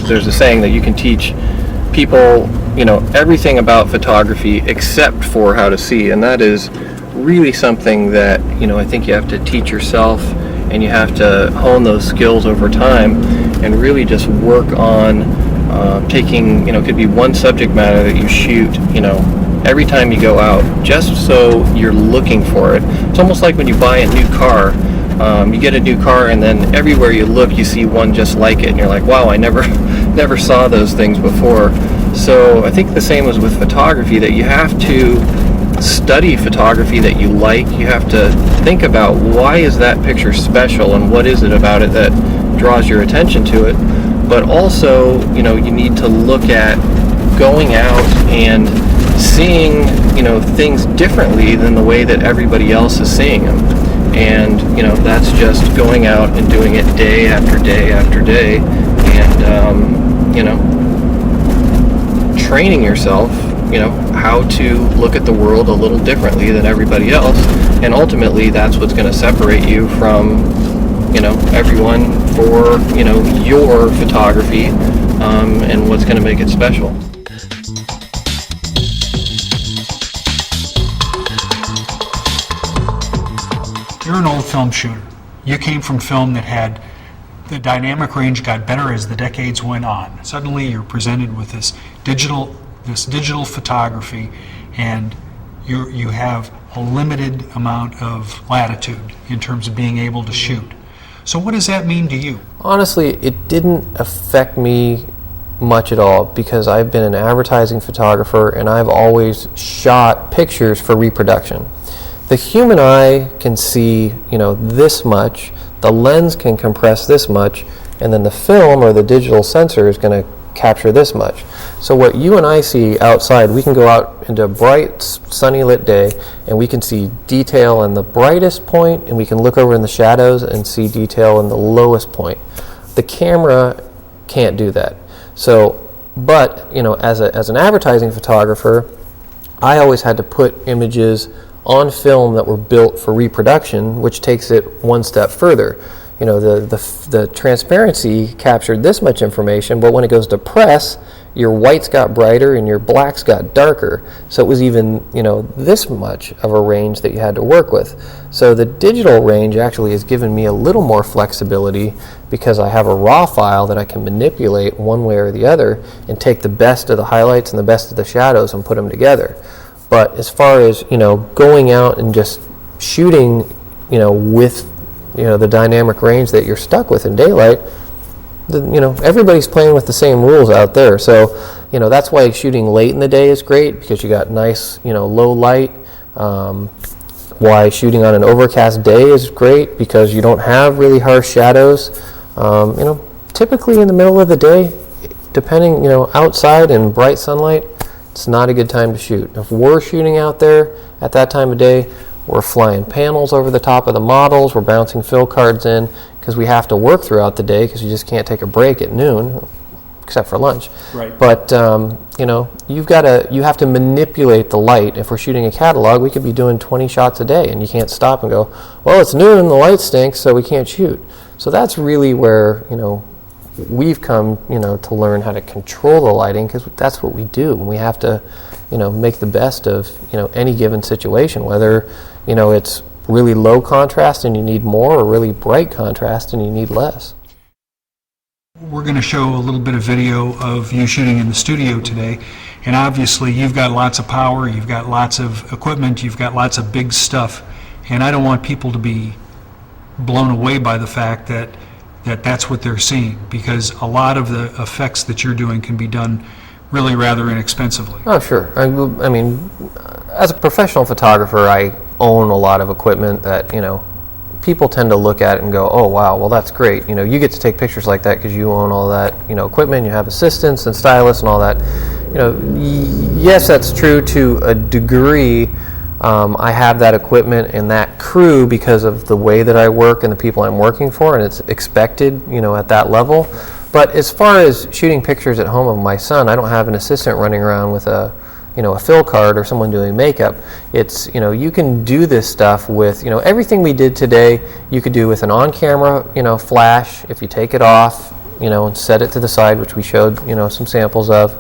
There's a saying that you can teach people, everything about photography except for how to see, and that is really something that, I think you have to teach yourself, and you have to hone those skills over time and really just work on taking, it could be one subject matter that you shoot, every time you go out, just so you're looking for it. It's almost like when you buy a new car. You get a new car, and then everywhere you look, you see one just like it, and you're like, wow, I never saw those things before. So I think the same was with photography, that you have to study photography that you like. You have to think about, why is that picture special, and what is it about it that draws your attention to it. But also, you need to look at going out and seeing, things differently than the way that everybody else is seeing them. And, that's just going out and doing it day after day after day, and, training yourself, how to look at the world a little differently than everybody else. And ultimately, that's what's going to separate you from, everyone for, your photography, and what's going to make it special. You're an old film shooter. You came from film that had the dynamic range got better as the decades went on. Suddenly you're presented with this digital photography, and you have a limited amount of latitude in terms of being able to shoot. So what does that mean to you? Honestly, it didn't affect me much at all, because I've been an advertising photographer and I've always shot pictures for reproduction. The human eye can see, this much, the lens can compress this much, and then the film or the digital sensor is going to capture this much. So what you and I see outside, we can go out into a bright, sunny lit day, and we can see detail in the brightest point, and we can look over in the shadows and see detail in the lowest point. The camera can't do that. So, but, as an advertising photographer, I always had to put images on film that were built for reproduction, which takes it one step further. The transparency captured this much information, but when it goes to press, your whites got brighter and your blacks got darker. So it was even, this much of a range that you had to work with. So the digital range actually has given me a little more flexibility, because I have a raw file that I can manipulate one way or the other and take the best of the highlights and the best of the shadows and put them together. But as far as, going out and just shooting, with, the dynamic range that you're stuck with in daylight, everybody's playing with the same rules out there. So, that's why shooting late in the day is great, because you got nice, low light. Why shooting on an overcast day is great, because you don't have really harsh shadows. Typically in the middle of the day, depending, outside in bright sunlight, it's not a good time to shoot. If we're shooting out there at that time of day, we're flying panels over the top of the models, we're bouncing fill cards in, because we have to work throughout the day, because you just can't take a break at noon, except for lunch. Right. But you have to manipulate the light. If we're shooting a catalog, we could be doing 20 shots a day, and you can't stop and go, well, it's noon, the light stinks, so we can't shoot. So that's really where we've come, to learn how to control the lighting, because that's what we do, and we have to, make the best of, any given situation, whether, it's really low contrast and you need more, or really bright contrast and you need less. We're going to show a little bit of video of you shooting in the studio today, and obviously you've got lots of power, you've got lots of equipment, you've got lots of big stuff, and I don't want people to be blown away by the fact that that's what they're seeing, because a lot of the effects that you're doing can be done really rather inexpensively. Oh, sure. I mean, as a professional photographer, I own a lot of equipment that, people tend to look at it and go, oh, wow, well, that's great. You get to take pictures like that because you own all that, equipment, you have assistants and stylists and all that. Yes, that's true to a degree. I have that equipment and that crew because of the way that I work and the people I'm working for, and it's expected, at that level. But as far as shooting pictures at home of my son, I don't have an assistant running around with a a fill card or someone doing makeup. It's, you can do this stuff with, everything we did today, you could do with an on-camera, flash. If you take it off, and set it to the side, which we showed, some samples of,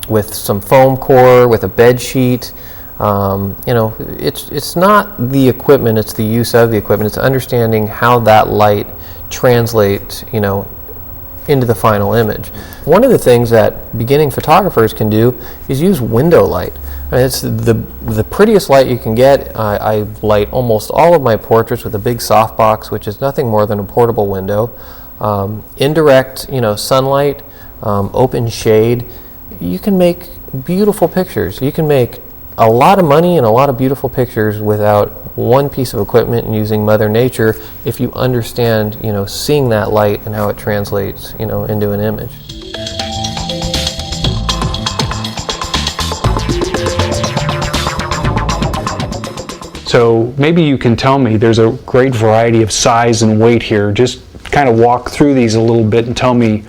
with some foam core, with a bed sheet. It's not the equipment, it's the use of the equipment. It's understanding how that light translates, into the final image. One of the things that beginning photographers can do is use window light. It's the prettiest light you can get. I light almost all of my portraits with a big softbox, which is nothing more than a portable window. Indirect, sunlight, open shade. You can make beautiful pictures. You can make a lot of money and a lot of beautiful pictures without one piece of equipment and using Mother Nature if you understand, seeing that light and how it translates, into an image. So maybe you can tell me, there's a great variety of size and weight here. Just kind of walk through these a little bit and tell me,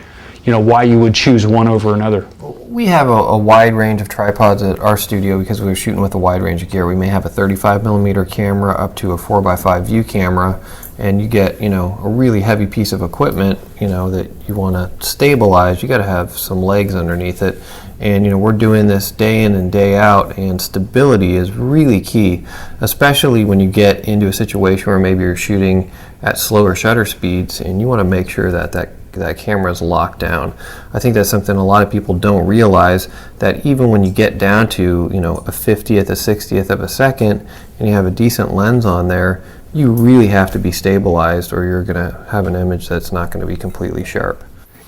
why you would choose one over another. We have a wide range of tripods at our studio because we're shooting with a wide range of gear. We may have a 35mm camera up to a 4x5 view camera, and you get, a really heavy piece of equipment, that you want to stabilize. You got to have some legs underneath it. And, we're doing this day in and day out, and stability is really key, especially when you get into a situation where maybe you're shooting at slower shutter speeds and you want to make sure that camera is locked down. I think that's something a lot of people don't realize, that even when you get down to, a 50th, a 60th of a second, and you have a decent lens on there, you really have to be stabilized or you're going to have an image that's not going to be completely sharp.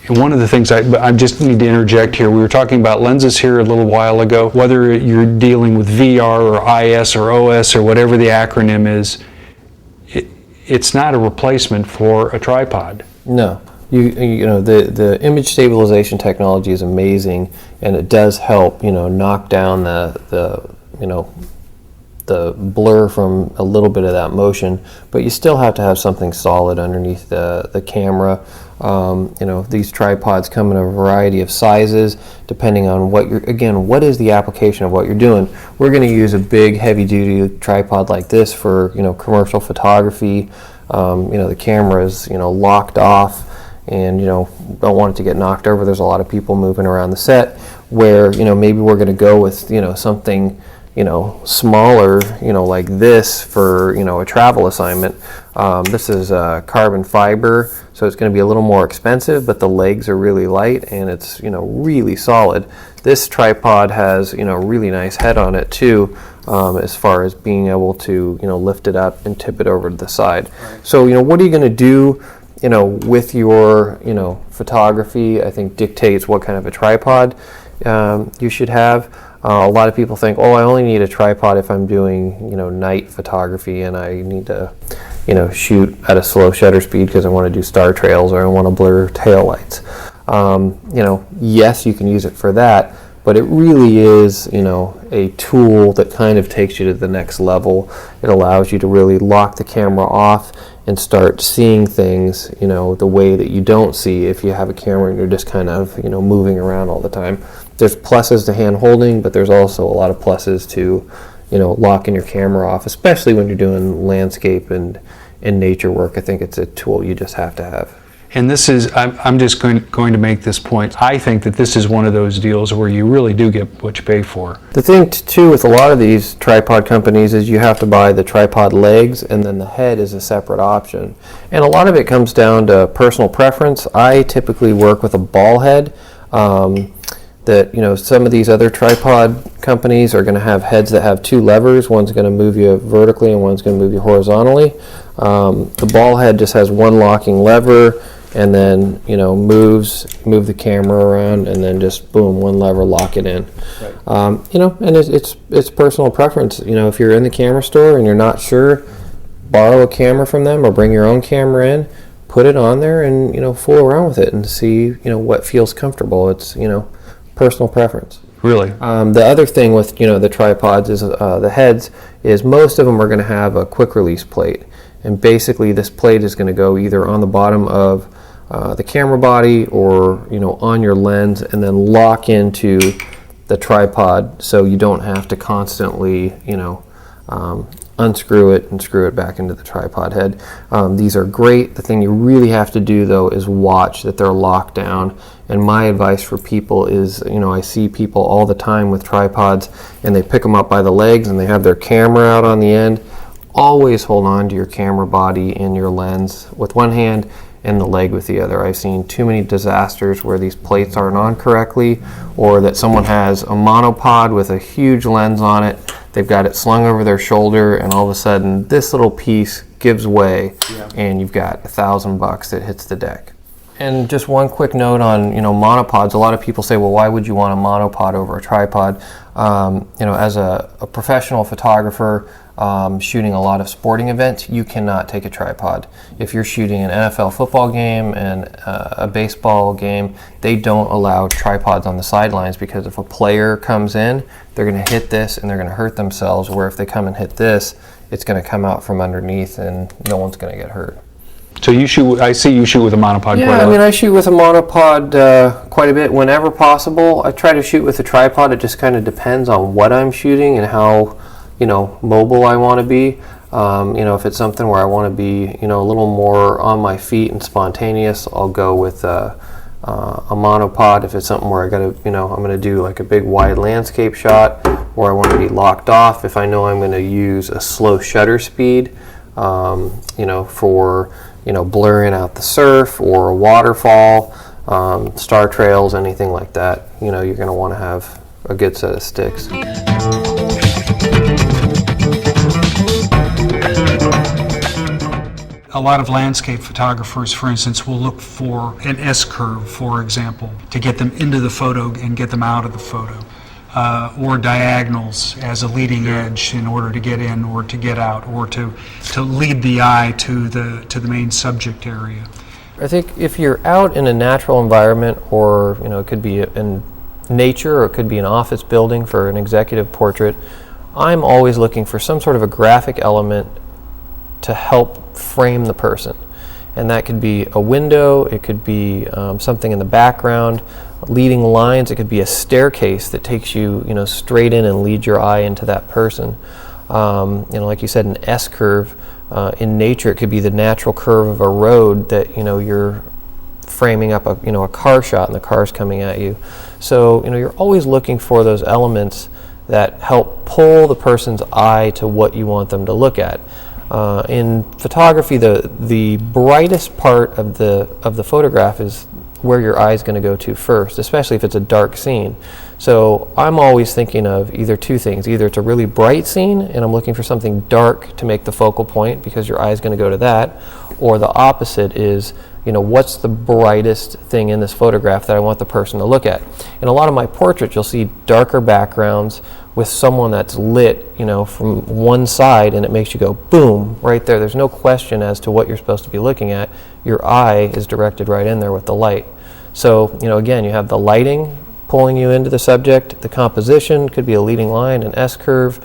And one of the things I just need to interject here, we were talking about lenses here a little while ago, whether you're dealing with VR or IS or OS or whatever the acronym is, it's not a replacement for a tripod. No. The image stabilization technology is amazing, and it does help, knock down the blur from a little bit of that motion, but you still have to have something solid underneath the camera. These tripods come in a variety of sizes depending on what is the application of what you're doing. We're going to use a big heavy-duty tripod like this for, commercial photography. The camera is, locked off, and don't want it to get knocked over. There's a lot of people moving around the set where maybe we're going to go with something smaller, like this for a travel assignment. This is carbon fiber, so it's going to be a little more expensive, but the legs are really light and it's really solid. This tripod has really nice head on it too, as far as being able to lift it up and tip it over to the side. Right. So what are you going to do with your photography? I think dictates what kind of a tripod you should have. A lot of people think, I only need a tripod if I'm doing night photography and I need to shoot at a slow shutter speed because I want to do star trails or I want to blur taillights. Yes, you can use it for that, but it really is a tool that kind of takes you to the next level. It allows you to really lock the camera off and start seeing things the way that you don't see if you have a camera and you're just kind of moving around all the time. There's pluses to hand holding, but there's also a lot of pluses to locking your camera off, especially when you're doing landscape and nature work. I think it's a tool you just have to have. And this is, I'm just going to make this point. I think that this is one of those deals where you really do get what you pay for. The thing too with a lot of these tripod companies is you have to buy the tripod legs, and then the head is a separate option. And a lot of it comes down to personal preference. I typically work with a ball head. Some of these other tripod companies are going to have heads that have two levers. One's going to move you vertically and one's going to move you horizontally. The ball head just has one locking lever, and then move the camera around, and then just boom, one lever, lock it in. Right. And it's personal preference. If you're in the camera store and you're not sure, borrow a camera from them or bring your own camera in, put it on there, and fool around with it and see what feels comfortable. It's personal preference. Really? The other thing with the tripods is the heads is most of them are going to have a quick release plate, and basically this plate is going to go either on the bottom of the camera body or on your lens, and then lock into the tripod so you don't have to constantly, unscrew it and screw it back into the tripod head. These are great. The thing you really have to do though is watch that they're locked down. And my advice for people is, I see people all the time with tripods and they pick them up by the legs and they have their camera out on the end. Always hold on to your camera body and your lens with one hand and the leg with the other. I've seen too many disasters where these plates aren't on correctly, or that someone has a monopod with a huge lens on it. They've got it slung over their shoulder, and all of a sudden this little piece gives way, and you've got $1,000 that hits the deck. And just one quick note on monopods. A lot of people say, well, why would you want a monopod over a tripod? As a professional photographer shooting a lot of sporting events, you cannot take a tripod. If you're shooting an NFL football game and a baseball game, they don't allow tripods on the sidelines, because if a player comes in, they're going to hit this and they're going to hurt themselves, where if they come and hit this, it's going to come out from underneath and no one's going to get hurt. So I see you shoot with a monopod Yeah, quite a lot. I shoot with a monopod quite a bit whenever possible. I try to shoot with a tripod. It just kind of depends on what I'm shooting and how, mobile I want to be. If it's something where I want to be, a little more on my feet and spontaneous, I'll go with a monopod. If it's something where I got to, I'm going to do like a big wide landscape shot where I want to be locked off. If I know I'm going to use a slow shutter speed, for blurring out the surf or a waterfall, star trails, anything like that, you're going to want to have a good set of sticks. A lot of landscape photographers, for instance, will look for an S-curve, for example, to get them into the photo and get them out of the photo, or diagonals as a leading edge in order to get in or to get out, or to lead the eye to the main subject area. I think if you're out in a natural environment, or it could be in nature, or it could be an office building for an executive portrait, I'm always looking for some sort of a graphic element to help frame the person. And that could be a window, it could be something in the background, leading lines, it could be a staircase that takes you, straight in and leads your eye into that person. Like you said, an S-curve. In nature, it could be the natural curve of a road that, you're framing up a car shot and the car's coming at you. So, you're always looking for those elements that help pull the person's eye to what you want them to look at. In photography, the brightest part of the photograph is where your eye is going to go to first, especially if it's a dark scene. So I'm always thinking of either two things. Either it's a really bright scene and I'm looking for something dark to make the focal point because your eye is going to go to that, or the opposite is, what's the brightest thing in this photograph that I want the person to look at. In a lot of my portraits, you'll see darker backgrounds with someone that's lit, from one side, and it makes you go boom right there. There's no question as to what you're supposed to be looking at. Your eye is directed right in there with the light. So, again, you have the lighting pulling you into the subject. The composition could be a leading line, an S-curve,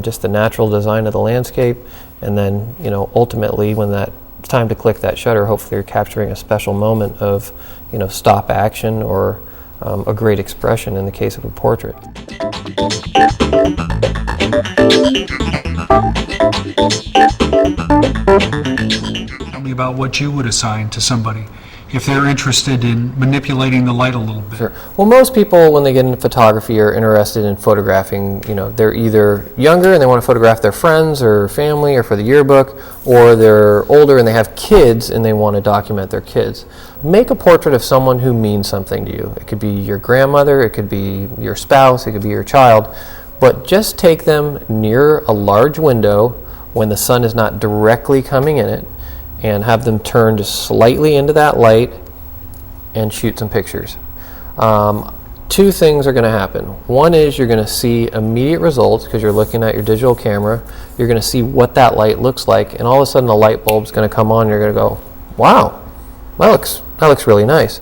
just the natural design of the landscape, and then, ultimately when it's time to click that shutter, hopefully you're capturing a special moment of, stop action or a great expression in the case of a portrait. Tell me about what you would assign to somebody if they're interested in manipulating the light a little bit. Sure. Well, most people, when they get into photography, are interested in photographing, they're either younger and they want to photograph their friends or family or for the yearbook, or they're older and they have kids and they want to document their kids. Make a portrait of someone who means something to you. It could be your grandmother, it could be your spouse, it could be your child, but just take them near a large window when the sun is not directly coming in it, and have them turn just slightly into that light and shoot some pictures. Two things are going to happen. One is you're going to see immediate results because you're looking at your digital camera. You're going to see what that light looks like, and all of a sudden the light bulb's going to come on and you're going to go, wow, that looks really nice.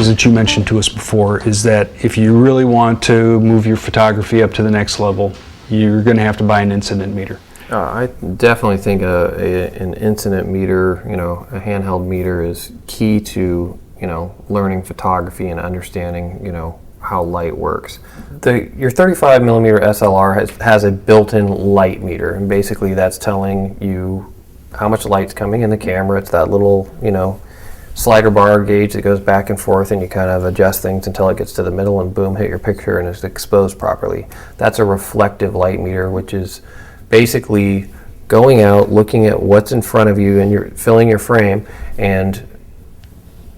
things that you mentioned to us before is that if you really want to move your photography up to the next level, you're going to have to buy an incident meter. I definitely think an incident meter, a handheld meter is key to, learning photography and understanding, how light works. Your 35 millimeter SLR has a built-in light meter, and basically that's telling you how much light's coming in the camera. It's that little, slider bar gauge that goes back and forth, and you kind of adjust things until it gets to the middle, and boom, hit your picture and it's exposed properly. That's a reflective light meter, which is basically going out, looking at what's in front of you, and you're filling your frame and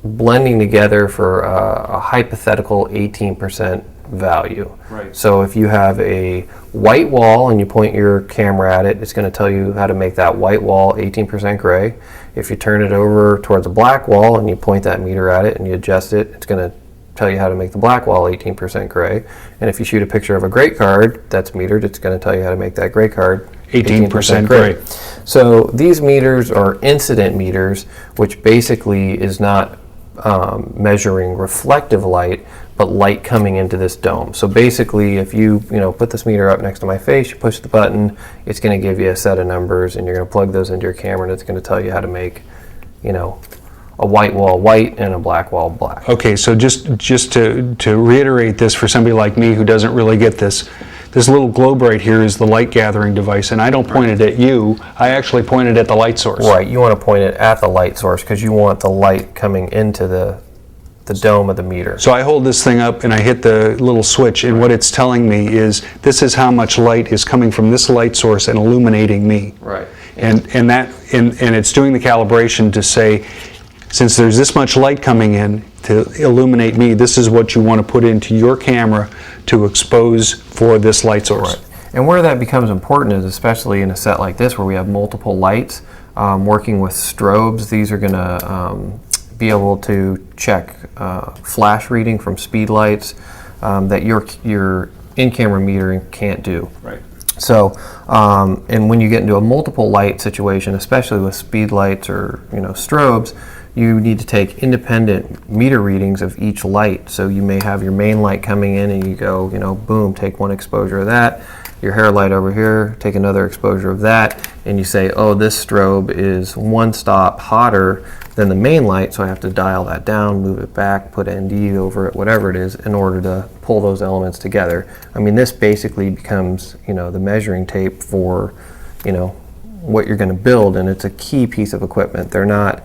blending together for a hypothetical 18% value. Right. So if you have a white wall and you point your camera at it, it's going to tell you how to make that white wall 18% gray. If you turn it over towards a black wall and you point that meter at it and you adjust it, it's going to tell you how to make the black wall 18% gray. And if you shoot a picture of a gray card that's metered, it's going to tell you how to make that gray card 18% gray. So these meters are incident meters, which basically is not measuring reflective light, but light coming into this dome. So basically, if you put this meter up next to my face, you push the button, it's going to give you a set of numbers, and you're going to plug those into your camera, and it's going to tell you how to make, a white wall white and a black wall black. Okay, so just to reiterate this for somebody like me who doesn't really get this little globe right here is the light gathering device, and I don't point it at you, I actually point it at the light source. Right, you want to point it at the light source because you want the light coming into the dome of the meter. So I hold this thing up and I hit the little switch, and what it's telling me is this is how much light is coming from this light source and illuminating me. Right. And it's doing the calibration to say, since there's this much light coming in to illuminate me, this is what you want to put into your camera to expose for this light source. Right. And where that becomes important is especially in a set like this where we have multiple lights, working with strobes. These are going to be able to check flash reading from speed lights that your in-camera metering can't do. Right. So, and when you get into a multiple light situation, especially with speed lights or strobes, you need to take independent meter readings of each light. So you may have your main light coming in and you go, boom, take one exposure of that. Your hair light over here, take another exposure of that, and you say, oh, this strobe is one stop hotter than the main light, so I have to dial that down, move it back, put ND over it, whatever it is, in order to pull those elements together. I mean, this basically becomes, the measuring tape for, what you're going to build, and it's a key piece of equipment. They're not,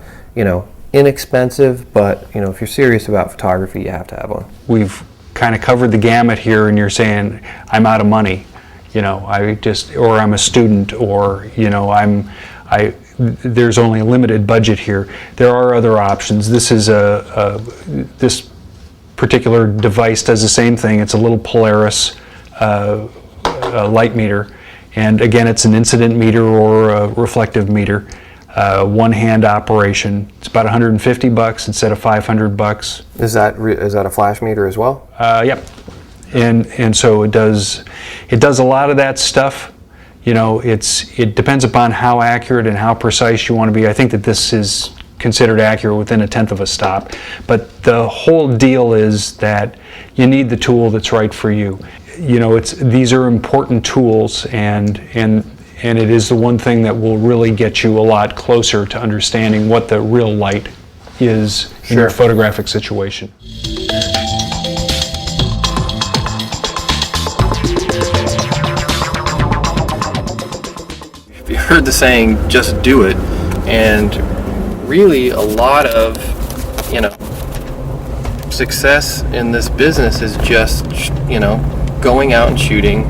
inexpensive, but, if you're serious about photography, you have to have one. We've kind of covered the gamut here, and you're saying, I'm out of money. Or I'm a student, or there's only a limited budget here. There are other options. This is this particular device does the same thing. It's a little Polaris light meter, and again, it's an incident meter or a reflective meter. One-hand operation. It's about $150 instead of $500. Is that a flash meter as well? Yep. And so it does a lot of that stuff. It depends upon how accurate and how precise you want to be. I think that this is considered accurate within a tenth of a stop. But the whole deal is that you need the tool that's right for you. These are important tools, and it is the one thing that will really get you a lot closer to understanding what the real light is in your photographic situation. You heard the saying, just do it, and really a lot of success in this business is just going out and shooting,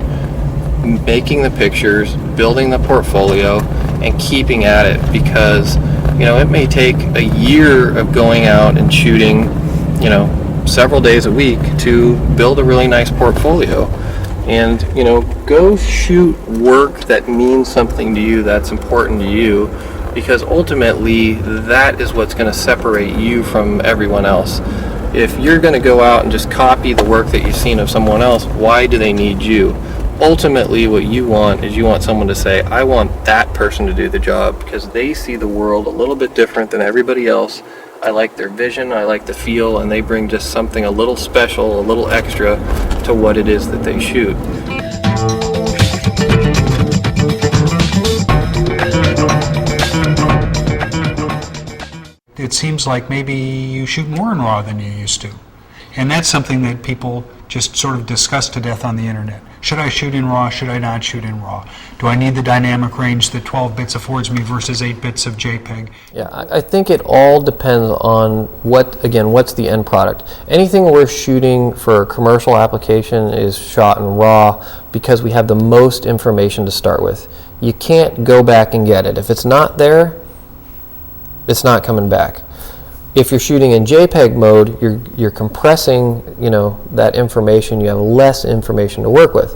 making the pictures, building the portfolio, and keeping at it, because it may take a year of going out and shooting several days a week to build a really nice portfolio. And go shoot work that means something to you, that's important to you, because ultimately that is what's going to separate you from everyone else. If you're going to go out and just copy the work that you've seen of someone else, why do they need you? Ultimately, what you want is you want someone to say, I want that person to do the job because they see the world a little bit different than everybody else. I like their vision, I like the feel, and they bring just something a little special, a little extra to what it is that they shoot. It seems like maybe you shoot more in RAW than you used to. And that's something that people just sort of discuss to death on the internet. Should I shoot in RAW? Should I not shoot in RAW? Do I need the dynamic range that 12 bits affords me versus 8 bits of JPEG? Yeah, I think it all depends on what's the end product. Anything we're shooting for a commercial application is shot in RAW because we have the most information to start with. You can't go back and get it. If it's not there, it's not coming back. If you're shooting in JPEG mode, you're compressing, that information. You have less information to work with.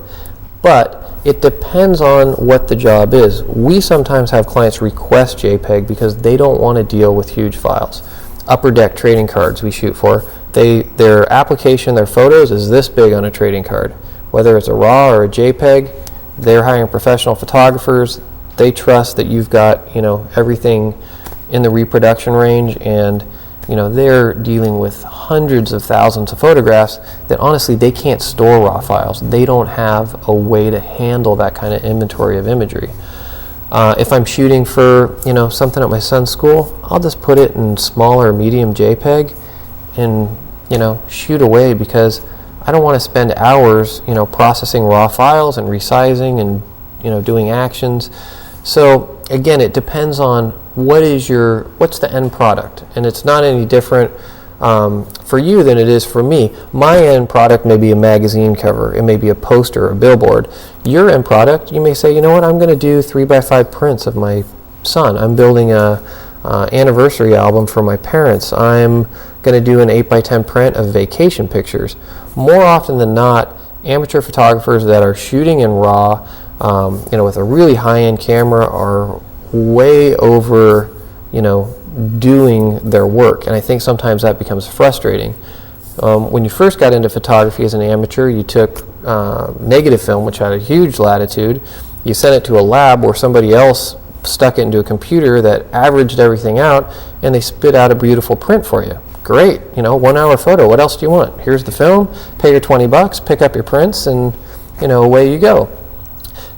But it depends on what the job is. We sometimes have clients request JPEG because they don't want to deal with huge files. Upper deck trading cards we shoot for, their application, their photos is this big on a trading card. Whether it's a RAW or a JPEG, they're hiring professional photographers. They trust that you've got, everything in the reproduction range, and they're dealing with hundreds of thousands of photographs that honestly they can't store RAW files. They don't have a way to handle that kind of inventory of imagery. If I'm shooting for something at my son's school, I'll just put it in small or medium JPEG and shoot away, because I don't want to spend hours processing RAW files and resizing and doing actions. So again, it depends on what's the end product, and it's not any different for you than it is for me. My end product may be a magazine cover, it may be a poster or a billboard. Your end product, you may say, I'm going to do 3x5 prints of my son. I'm building a anniversary album for my parents. I'm going to do an 8x10 print of vacation pictures. More often than not, amateur photographers that are shooting in RAW, with a really high-end camera are way over, doing their work, and I think sometimes that becomes frustrating. When you first got into photography as an amateur, you took negative film, which had a huge latitude. You sent it to a lab where somebody else stuck it into a computer that averaged everything out, and they spit out a beautiful print for you. Great, 1 hour photo. What else do you want? Here's the film. Pay your $20, pick up your prints, and away you go.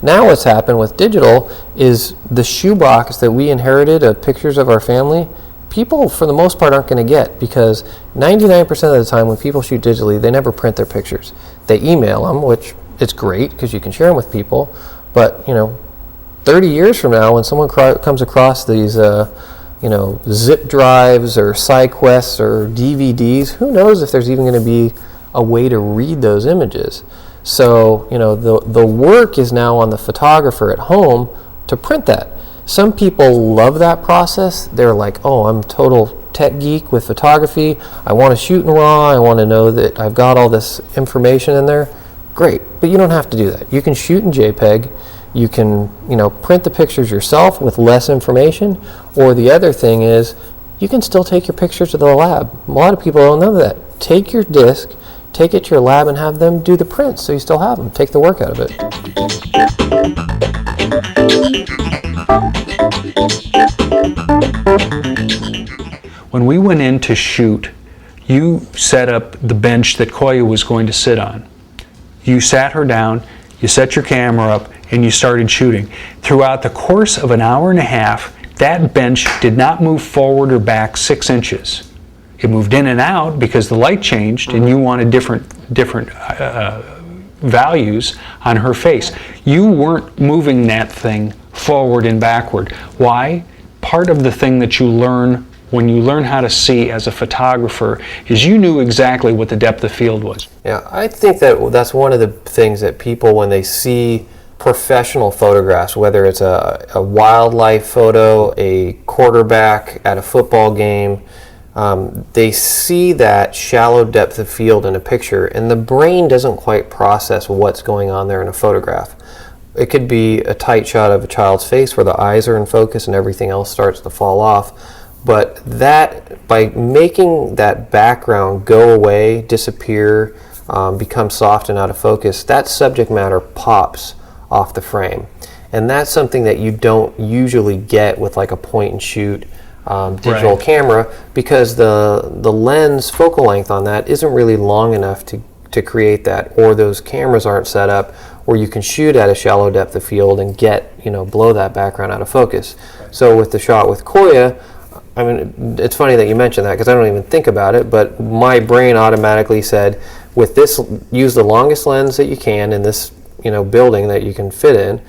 Now what's happened with digital is the shoebox that we inherited of pictures of our family, people for the most part aren't going to get, because 99% of the time when people shoot digitally, they never print their pictures. They email them, which is great because you can share them with people, but 30 years from now when someone comes across these zip drives or SideQuests or DVDs, who knows if there's even going to be a way to read those images. So, the work is now on the photographer at home to print that. Some people love that process. They're like, oh, I'm a total tech geek with photography. I want to shoot in RAW. I want to know that I've got all this information in there. Great, but you don't have to do that. You can shoot in JPEG. You can, print the pictures yourself with less information. Or the other thing is, you can still take your pictures to the lab. A lot of people don't know that. Take your disc, take it to your lab and have them do the prints so you still have them. Take the work out of it. When we went in to shoot, you set up the bench that Koya was going to sit on. You sat her down, you set your camera up, and you started shooting. Throughout the course of an hour and a half, that bench did not move forward or back 6 inches. It moved in and out because the light changed and you wanted different values on her face. You weren't moving that thing forward and backward. Why? Part of the thing that you learn when you learn how to see as a photographer is you knew exactly what the depth of field was. Yeah, I think that's one of the things that people, when they see professional photographs, whether it's a wildlife photo, a quarterback at a football game, they see that shallow depth of field in a picture, and the brain doesn't quite process what's going on there in a photograph. It could be a tight shot of a child's face where the eyes are in focus and everything else starts to fall off. But that, by making that background go away, disappear, become soft and out of focus, that subject matter pops off the frame. And that's something that you don't usually get with like a point and shoot digital camera, because the lens focal length on that isn't really long enough to create that, or those cameras aren't set up where you can shoot at a shallow depth of field and get, blow that background out of focus. So with the shot with Koya, I mean, it's funny that you mentioned that because I don't even think about it, but my brain automatically said, with this, use the longest lens that you can in this, building that you can fit in,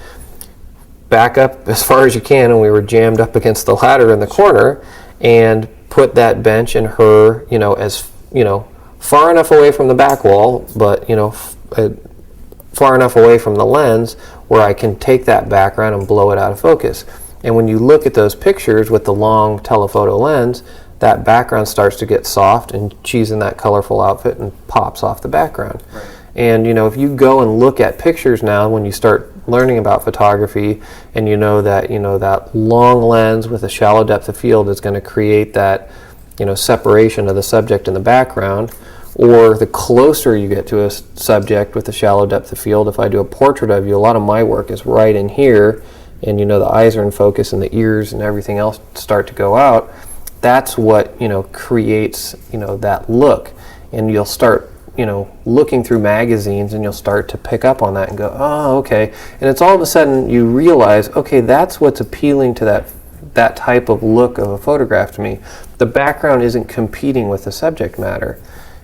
back up as far as you can, and we were jammed up against the ladder in the corner, and put that bench and her, as, far enough away from the back wall, but, far enough away from the lens where I can take that background and blow it out of focus. And when you look at those pictures with the long telephoto lens, that background starts to get soft, and she's in that colorful outfit and pops off the background. Right. And if you go and look at pictures now, when you start learning about photography, and that long lens with a shallow depth of field is going to create that separation of the subject and the background, or the closer you get to a subject with a shallow depth of field. If I do a portrait of you, a lot of my work is right in here, and the eyes are in focus and the ears and everything else start to go out. That's what creates that look, and you'll start looking through magazines, and you'll start to pick up on that and go, oh, okay. And it's all of a sudden you realize, okay, that's what's appealing to that type of look of a photograph to me. The background isn't competing with the subject matter.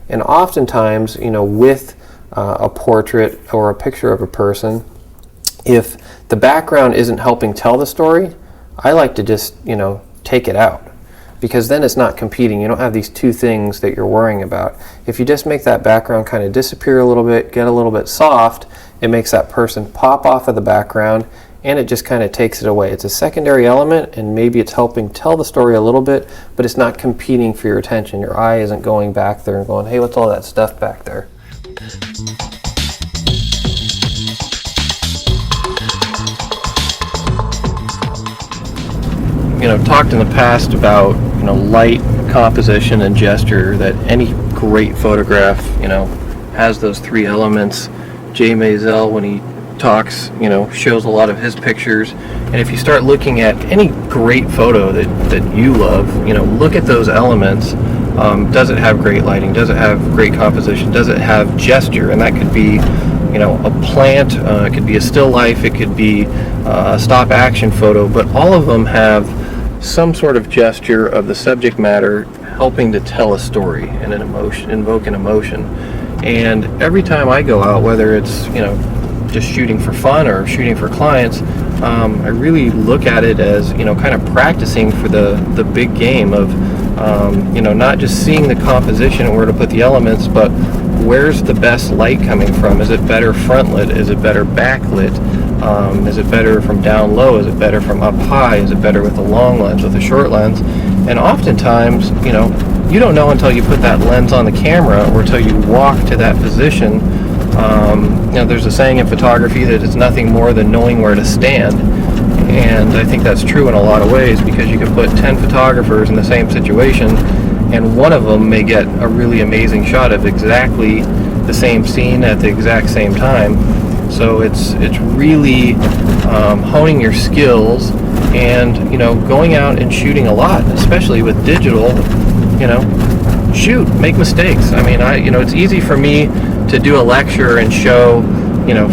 And oftentimes, with a portrait or a picture of a person, if the background isn't helping tell the story, I like to just, take it out, because then it's not competing. You don't have these two things that you're worrying about. If you just make that background kind of disappear a little bit, get a little bit soft, it makes that person pop off of the background, and it just kind of takes it away. It's a secondary element, and maybe it's helping tell the story a little bit, but it's not competing for your attention. Your eye isn't going back there and going, hey, what's all that stuff back there? I've talked in the past about light, composition, and gesture, that any great photograph has those three elements. Jay Maisel, when he talks, shows a lot of his pictures, and if you start looking at any great photo that you love, look at those elements. Does it have great lighting? Does it have great composition? Does it have gesture? And that could be a plant, it could be a still life, it could be a stop action photo, but all of them have some sort of gesture of the subject matter helping to tell a story and an emotion, invoke an emotion. And every time I go out, whether it's just shooting for fun or shooting for clients, I really look at it as kind of practicing for the big game of not just seeing the composition and where to put the elements, but where's the best light coming from? Is it better front lit? Is it better backlit? Is it better from down low? Is it better from up high? Is it better with a long lens, with a short lens? And oftentimes, you don't know until you put that lens on the camera or until you walk to that position. There's a saying in photography that it's nothing more than knowing where to stand. And I think that's true in a lot of ways, because you can put 10 photographers in the same situation, and one of them may get a really amazing shot of exactly the same scene at the exact same time. So it's really honing your skills and going out and shooting a lot, especially with digital. Shoot, make mistakes. I mean, it's easy for me to do a lecture and show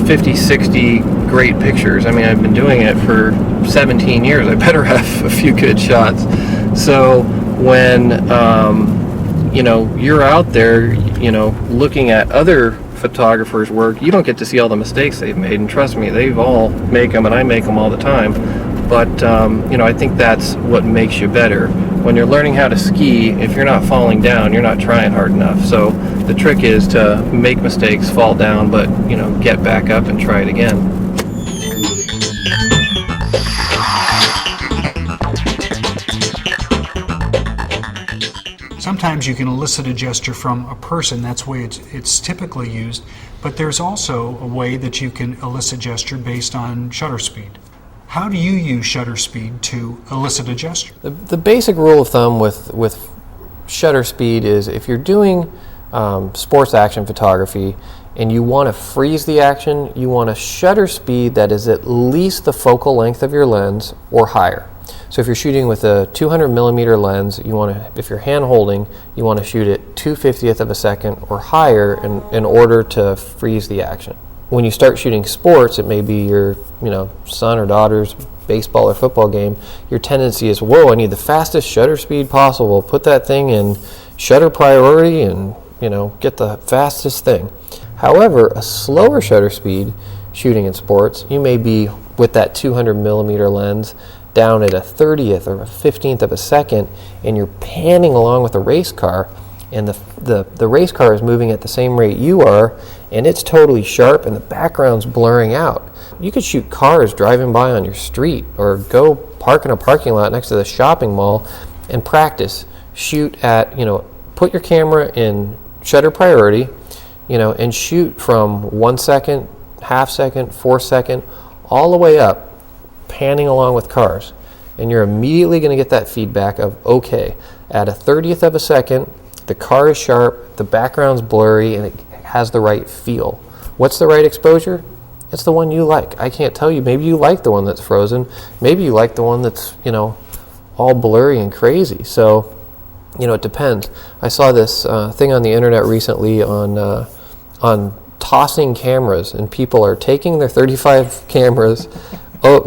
50, 60 great pictures. I mean, I've been doing it for 17 years. I better have a few good shots. So when you're out there looking at other photographers' work, you don't get to see all the mistakes they've made, and trust me, they've all make them, and I make them all the time. But I think that's what makes you better. When you're learning how to ski, if you're not falling down, you're not trying hard enough. So the trick is to make mistakes, fall down, but get back up and try it again. Sometimes you can elicit a gesture from a person. That's the way it's typically used. But there's also a way that you can elicit gesture based on shutter speed. How do you use shutter speed to elicit a gesture? The basic rule of thumb with shutter speed is, if you're doing sports action photography and you want to freeze the action, you want a shutter speed that is at least the focal length of your lens or higher. So if you're shooting with a 200 millimeter lens, you want to, if you're hand holding, you want to shoot it 2/50th of a second or higher in order to freeze the action. When you start shooting sports, it may be your son or daughter's baseball or football game. Your tendency is, whoa, I need the fastest shutter speed possible. Put that thing in shutter priority and get the fastest thing. However, a slower shutter speed shooting in sports, you may be with that 200 millimeter lens down at a 30th or a 15th of a second, and you're panning along with a race car, and the race car is moving at the same rate you are, and it's totally sharp and the background's blurring out. You could shoot cars driving by on your street, or go park in a parking lot next to the shopping mall and practice. Shoot at, put your camera in shutter priority, and shoot from 1 second, half second, 4 second, all the way up, panning along with cars. And you're immediately going to get that feedback of, okay, at a 30th of a second, the car is sharp, the background's blurry, and it has the right feel. What's the right exposure? It's the one you like. I can't tell you. Maybe you like the one that's frozen. Maybe you like the one that's, all blurry and crazy. So, it depends. I saw this thing on the internet recently on tossing cameras, and people are taking their 35 cameras,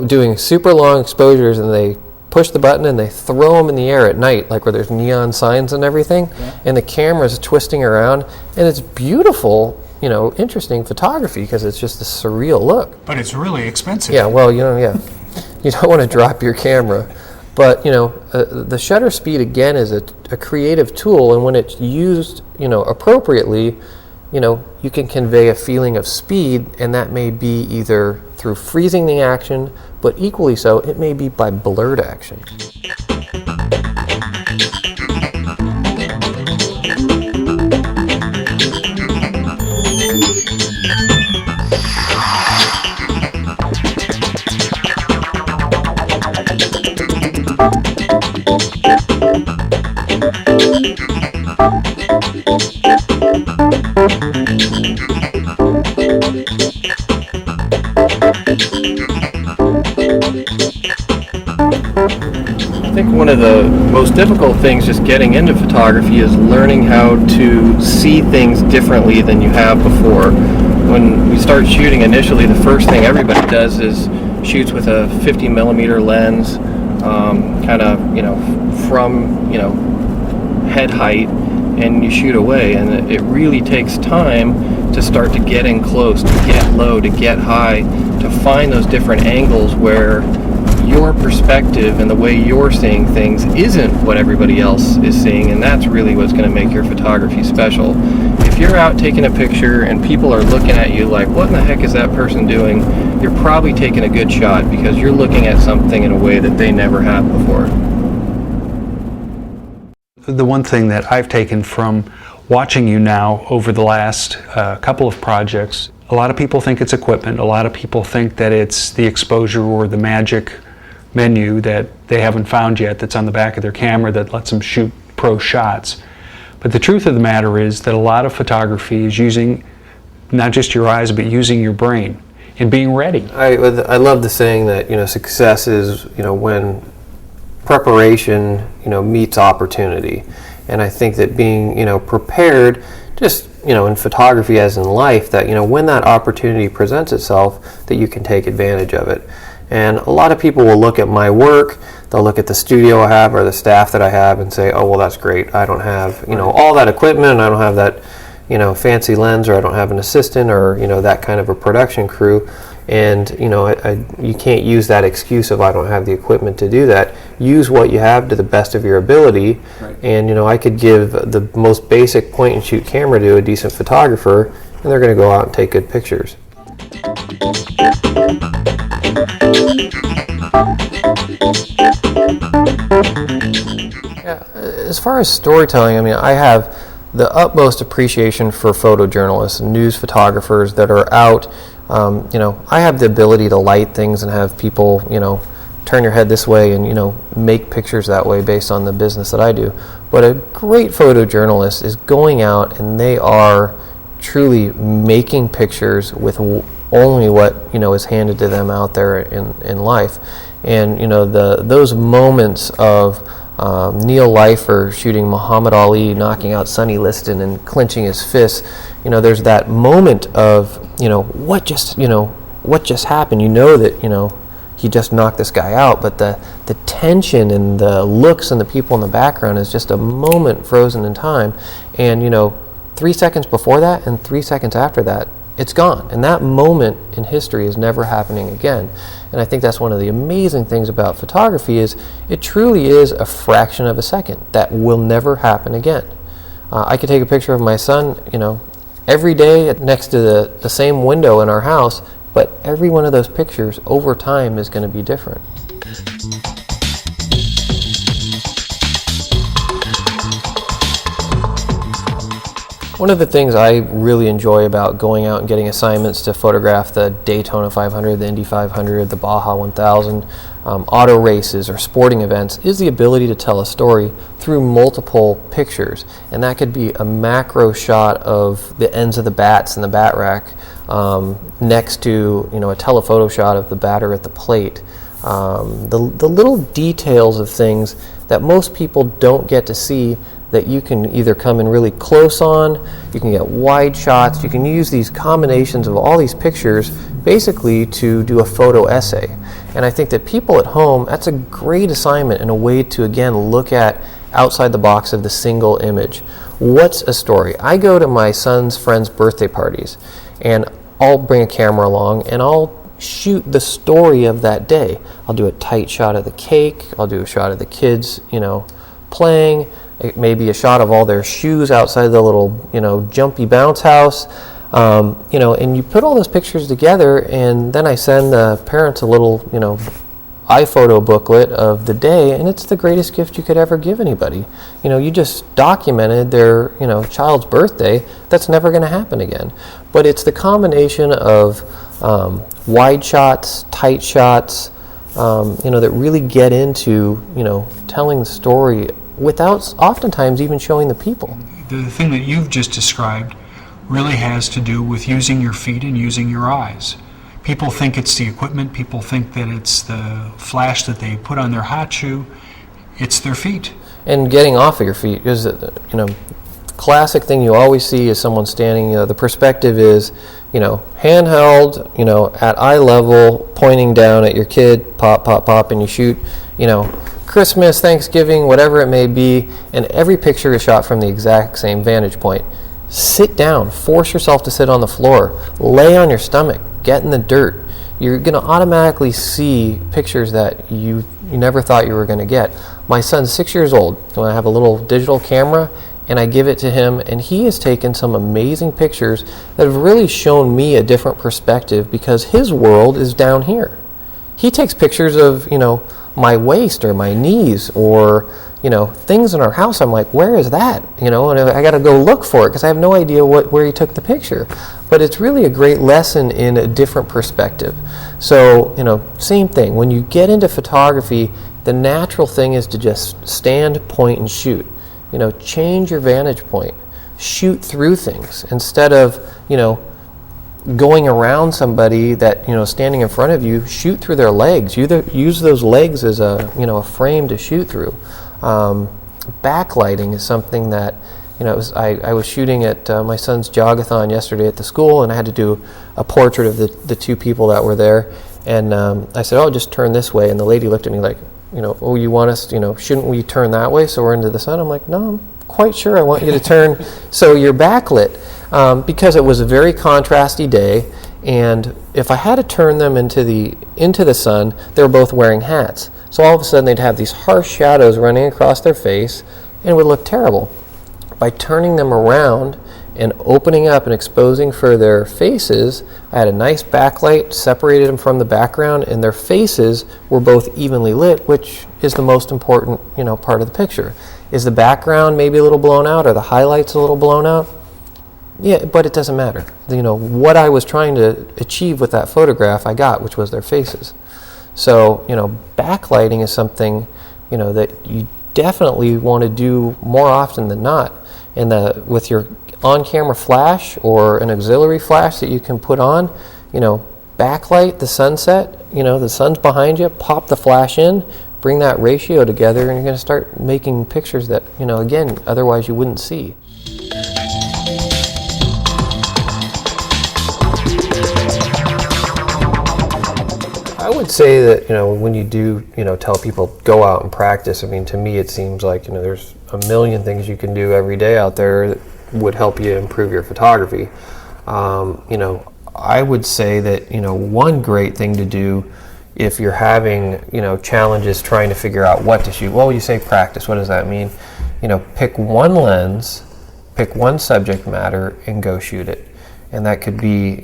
doing super long exposures, and they push the button and they throw them in the air at night, like where there's neon signs and everything, and the camera's twisting around, and it's beautiful, interesting photography because it's just a surreal look. But it's really expensive. Yeah, well, you don't want to drop your camera. But, the shutter speed, again, is a creative tool, and when it's used, appropriately, you can convey a feeling of speed, and that may be either through freezing the action, but equally so, it may be by blurred action. I think one of the most difficult things just getting into photography is learning how to see things differently than you have before. When we start shooting initially, the first thing everybody does is shoots with a 50 millimeter lens, from head height, and you shoot away, and it really takes time to start to get in close, to get low, to get high, to find those different angles where your perspective and the way you're seeing things isn't what everybody else is seeing, and that's really what's going to make your photography special. If you're out taking a picture and people are looking at you like, what in the heck is that person doing? You're probably taking a good shot because you're looking at something in a way that they never have before. The one thing that I've taken from watching you now over the last couple of projects, a lot of people think it's equipment, a lot of people think that it's the exposure or the magic menu that they haven't found yet that's on the back of their camera that lets them shoot pro shots. But the truth of the matter is that a lot of photography is using not just your eyes, but using your brain and being ready. I love the saying that success is when preparation meets opportunity, and I think that being prepared, just in photography as in life, that when that opportunity presents itself, that you can take advantage of it. And a lot of people will look at my work, they'll look at the studio I have or the staff that I have and say, oh, well, that's great. I don't have, all that equipment, and I don't have that, fancy lens, or I don't have an assistant, or, that kind of a production crew. And, you can't use that excuse of I don't have the equipment to do that. Use what you have to the best of your ability. Right. And, I could give the most basic point and shoot camera to a decent photographer, and they're going to go out and take good pictures. Yeah, as far as storytelling, I have the utmost appreciation for photojournalists and news photographers that are out. I have the ability to light things and have people, turn your head this way and, make pictures that way based on the business that I do. But a great photojournalist is going out and they are truly making pictures with only what, is handed to them out there in life. And, those moments of Neil Leifer shooting Muhammad Ali, knocking out Sonny Liston and clenching his fists, there's that moment of, what just happened? That, he just knocked this guy out, but the tension and the looks and the people in the background is just a moment frozen in time. And 3 seconds before that and 3 seconds after that, it's gone. And that moment in history is never happening again. And I think that's one of the amazing things about photography is it truly is a fraction of a second that will never happen again. I could take a picture of my son, every day next to the same window in our house, but every one of those pictures over time is going to be different. One of the things I really enjoy about going out and getting assignments to photograph the Daytona 500, the Indy 500, the Baja 1000, auto races or sporting events is the ability to tell a story through multiple pictures. And that could be a macro shot of the ends of the bats in the bat rack next to a telephoto shot of the batter at the plate. The little details of things that most people don't get to see that you can either come in really close on, you can get wide shots, you can use these combinations of all these pictures basically to do a photo essay. And I think that people at home, that's a great assignment and a way to again look at outside the box of the single image. What's a story? I go to my son's friends' birthday parties and I'll bring a camera along and I'll shoot the story of that day. I'll do a tight shot of the cake, I'll do a shot of the kids, playing. It may be a shot of all their shoes outside the little, jumpy bounce house, and you put all those pictures together, and then I send the parents a little, iPhoto booklet of the day, and it's the greatest gift you could ever give anybody. You just documented their, child's birthday. That's never going to happen again. But it's the combination of wide shots, tight shots, that really get into, telling the story without oftentimes even showing the people. The thing that you've just described really has to do with using your feet and using your eyes. People think it's the equipment, people think that it's the flash that they put on their hot shoe. It's their feet. And getting off of your feet, because classic thing you always see is someone standing, the perspective is, handheld, at eye level, pointing down at your kid, pop, pop, pop, and you shoot, Christmas, Thanksgiving, whatever it may be, and every picture is shot from the exact same vantage point. Sit down, force yourself to sit on the floor, lay on your stomach, get in the dirt. You're going to automatically see pictures that you never thought you were going to get. My son's 6 years old, so I have a little digital camera, and I give it to him, and he has taken some amazing pictures that have really shown me a different perspective because his world is down here. He takes pictures of, my waist or my knees or things in our house. I'm like, where is that? And I got to go look for it because I have no idea where he took the picture. But it's really a great lesson in a different perspective. So same thing, when you get into photography, the natural thing is to just stand, point, and shoot. Change your vantage point, shoot through things instead of going around somebody that standing in front of you. Shoot through their legs. Use those legs as a frame to shoot through. Backlighting is something that I was shooting at my son's jogathon yesterday at the school, and I had to do a portrait of the two people that were there. And I said, "Oh, just turn this way." And the lady looked at me like, "Oh, you want us? Shouldn't we turn that way so we're into the sun?" I'm like, "No, I'm quite sure I want you to turn so you're backlit." Because it was a very contrasty day, and if I had to turn them into the sun, they were both wearing hats. So all of a sudden they'd have these harsh shadows running across their face, and it would look terrible. By turning them around and opening up and exposing for their faces, I had a nice backlight, separated them from the background, and their faces were both evenly lit, which is the most important, part of the picture. Is the background maybe a little blown out, or the highlights a little blown out? Yeah, but it doesn't matter. What I was trying to achieve with that photograph I got, which was their faces. So, backlighting is something, that you definitely want to do more often than not. And with your on-camera flash or an auxiliary flash that you can put on, backlight the sunset, the sun's behind you, pop the flash in, bring that ratio together, and you're going to start making pictures that, again, otherwise you wouldn't see. I would say that, when you do, tell people go out and practice, I mean, to me it seems like, there's a million things you can do every day out there that would help you improve your photography. I would say that, one great thing to do if you're having, challenges trying to figure out what to shoot. Well, you say practice, what does that mean? Pick one lens, pick one subject matter, and go shoot it. And that could be,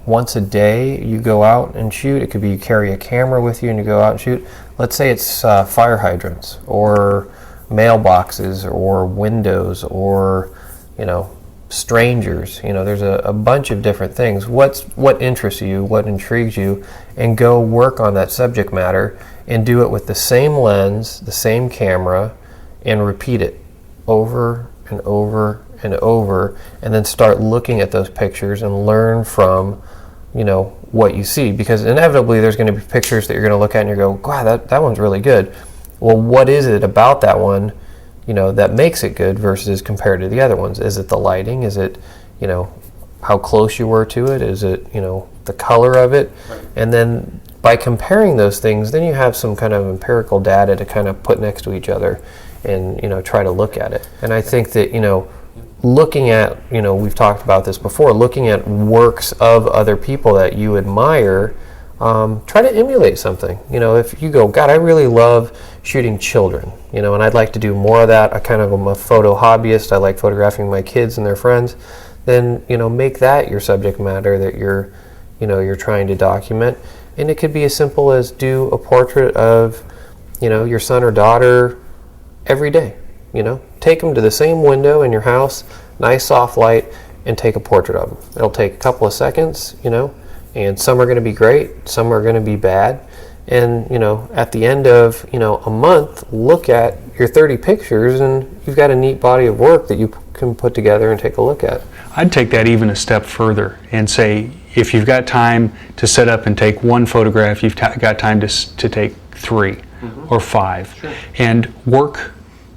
once a day you go out and shoot. It could be you carry a camera with you and you go out and shoot. Let's say it's fire hydrants or mailboxes or windows or, strangers. There's a bunch of different things. What interests you, what intrigues you, and go work on that subject matter and do it with the same lens, the same camera, and repeat it over and over and over, and then start looking at those pictures and learn from, what you see. Because inevitably there's going to be pictures that you're going to look at and you go, wow, that one's really good. Well, what is it about that one, that makes it good versus compared to the other ones? Is it the lighting? Is it, how close you were to it? Is it, the color of it? Right. And then by comparing those things, then you have some kind of empirical data to kind of put next to each other and, try to look at it. And I think that, looking at, we've talked about this before, looking at works of other people that you admire, try to emulate something. If you go, God, I really love shooting children, and I'd like to do more of that. I'm a photo hobbyist. I like photographing my kids and their friends. Then, make that your subject matter that you're trying to document. And it could be as simple as do a portrait of, your son or daughter every day. Take them to the same window in your house, nice soft light, and take a portrait of them. It'll take a couple of seconds, and some are going to be great, some are going to be bad. And, at the end of, a month, look at your 30 pictures and you've got a neat body of work that you can put together and take a look at. I'd take that even a step further and say, if you've got time to set up and take one photograph, you've got time to take 3 or 5. Sure. And work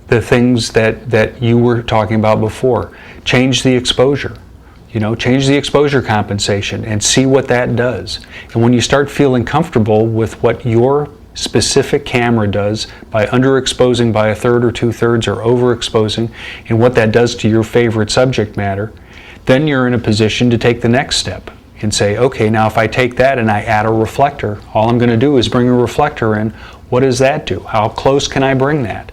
the things that you were talking about before. Change the exposure. Change the exposure compensation and see what that does. And when you start feeling comfortable with what your specific camera does by underexposing by 1/3 or 2/3 or overexposing, and what that does to your favorite subject matter, then you're in a position to take the next step and say, okay, now if I take that and I add a reflector, all I'm going to do is bring a reflector in. What does that do? How close can I bring that?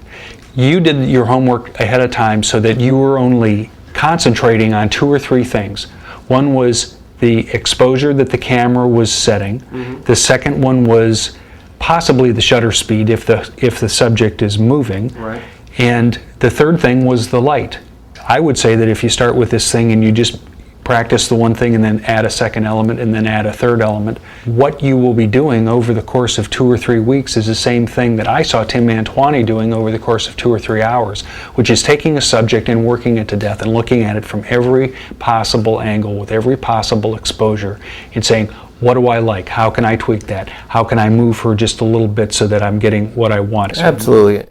You did your homework ahead of time so that you were only concentrating on 2 or 3 things. One was the exposure that the camera was setting. Mm-hmm. The second one was possibly the shutter speed if the subject is moving. Right. And the third thing was the light. I would say that if you start with this thing and you just practice the one thing and then add a second element and then add a third element, what you will be doing over the course of 2 or 3 weeks is the same thing that I saw Tim Mantoani doing over the course of 2 or 3 hours, which is taking a subject and working it to death and looking at it from every possible angle with every possible exposure and saying, what do I like? How can I tweak that? How can I move her just a little bit so that I'm getting what I want? Absolutely.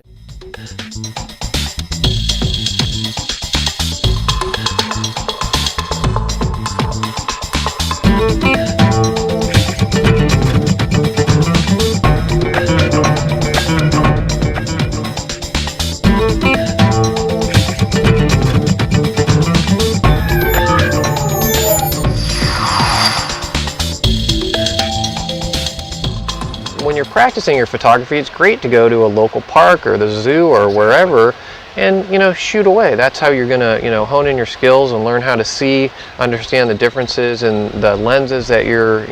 When you're practicing your photography, it's great to go to a local park or the zoo or wherever and shoot away. That's how you're gonna hone in your skills and learn how to see, understand the differences in the lenses that you're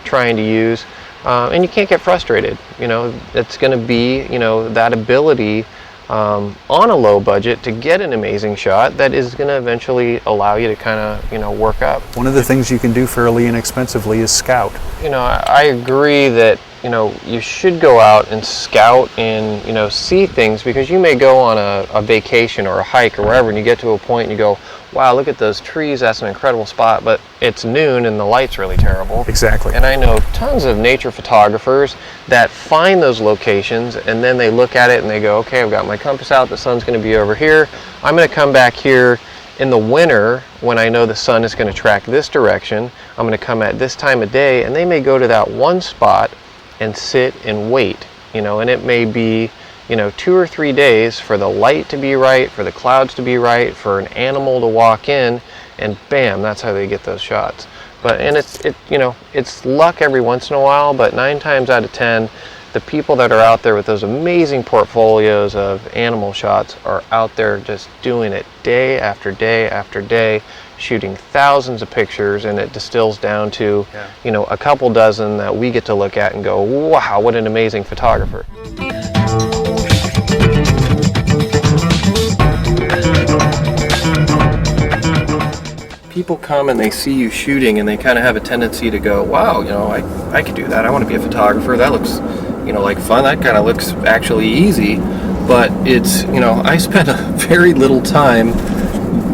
trying to use, and you can't get frustrated. It's going to be that ability on a low budget to get an amazing shot that is going to eventually allow you to kind of work up. One of the things you can do fairly inexpensively is scout. I agree that you know, you should go out and scout and, you know, see things, because you may go on a vacation or a hike or wherever, and you get to a point and you go, wow, look at those trees, that's an incredible spot, but it's noon and the light's really terrible. Exactly. And I know tons of nature photographers that find those locations, and then they look at it and they go, okay, I've got my compass out, the sun's going to be over here, I'm going to come back here in the winter when I know the sun is going to track this direction, I'm going to come at this time of day, and they may go to that one spot and sit and wait, you know, and it may be, you know, 2 or 3 days for the light to be right, for the clouds to be right, for an animal to walk in, and bam, that's how they get those shots. But, and you know, it's luck every once in a while, but 9 times out of 10, the people that are out there with those amazing portfolios of animal shots are out there just doing it day after day after day, shooting thousands of pictures, and it distills down to, you know, a couple dozen that we get to look at and go, wow, what an amazing photographer. People come and they see you shooting, and they kind of have a tendency to go, wow, you know, I could do that, I want to be a photographer, that looks, you know, like fun, that kind of looks actually easy. But it's, you know, I spend a very little time,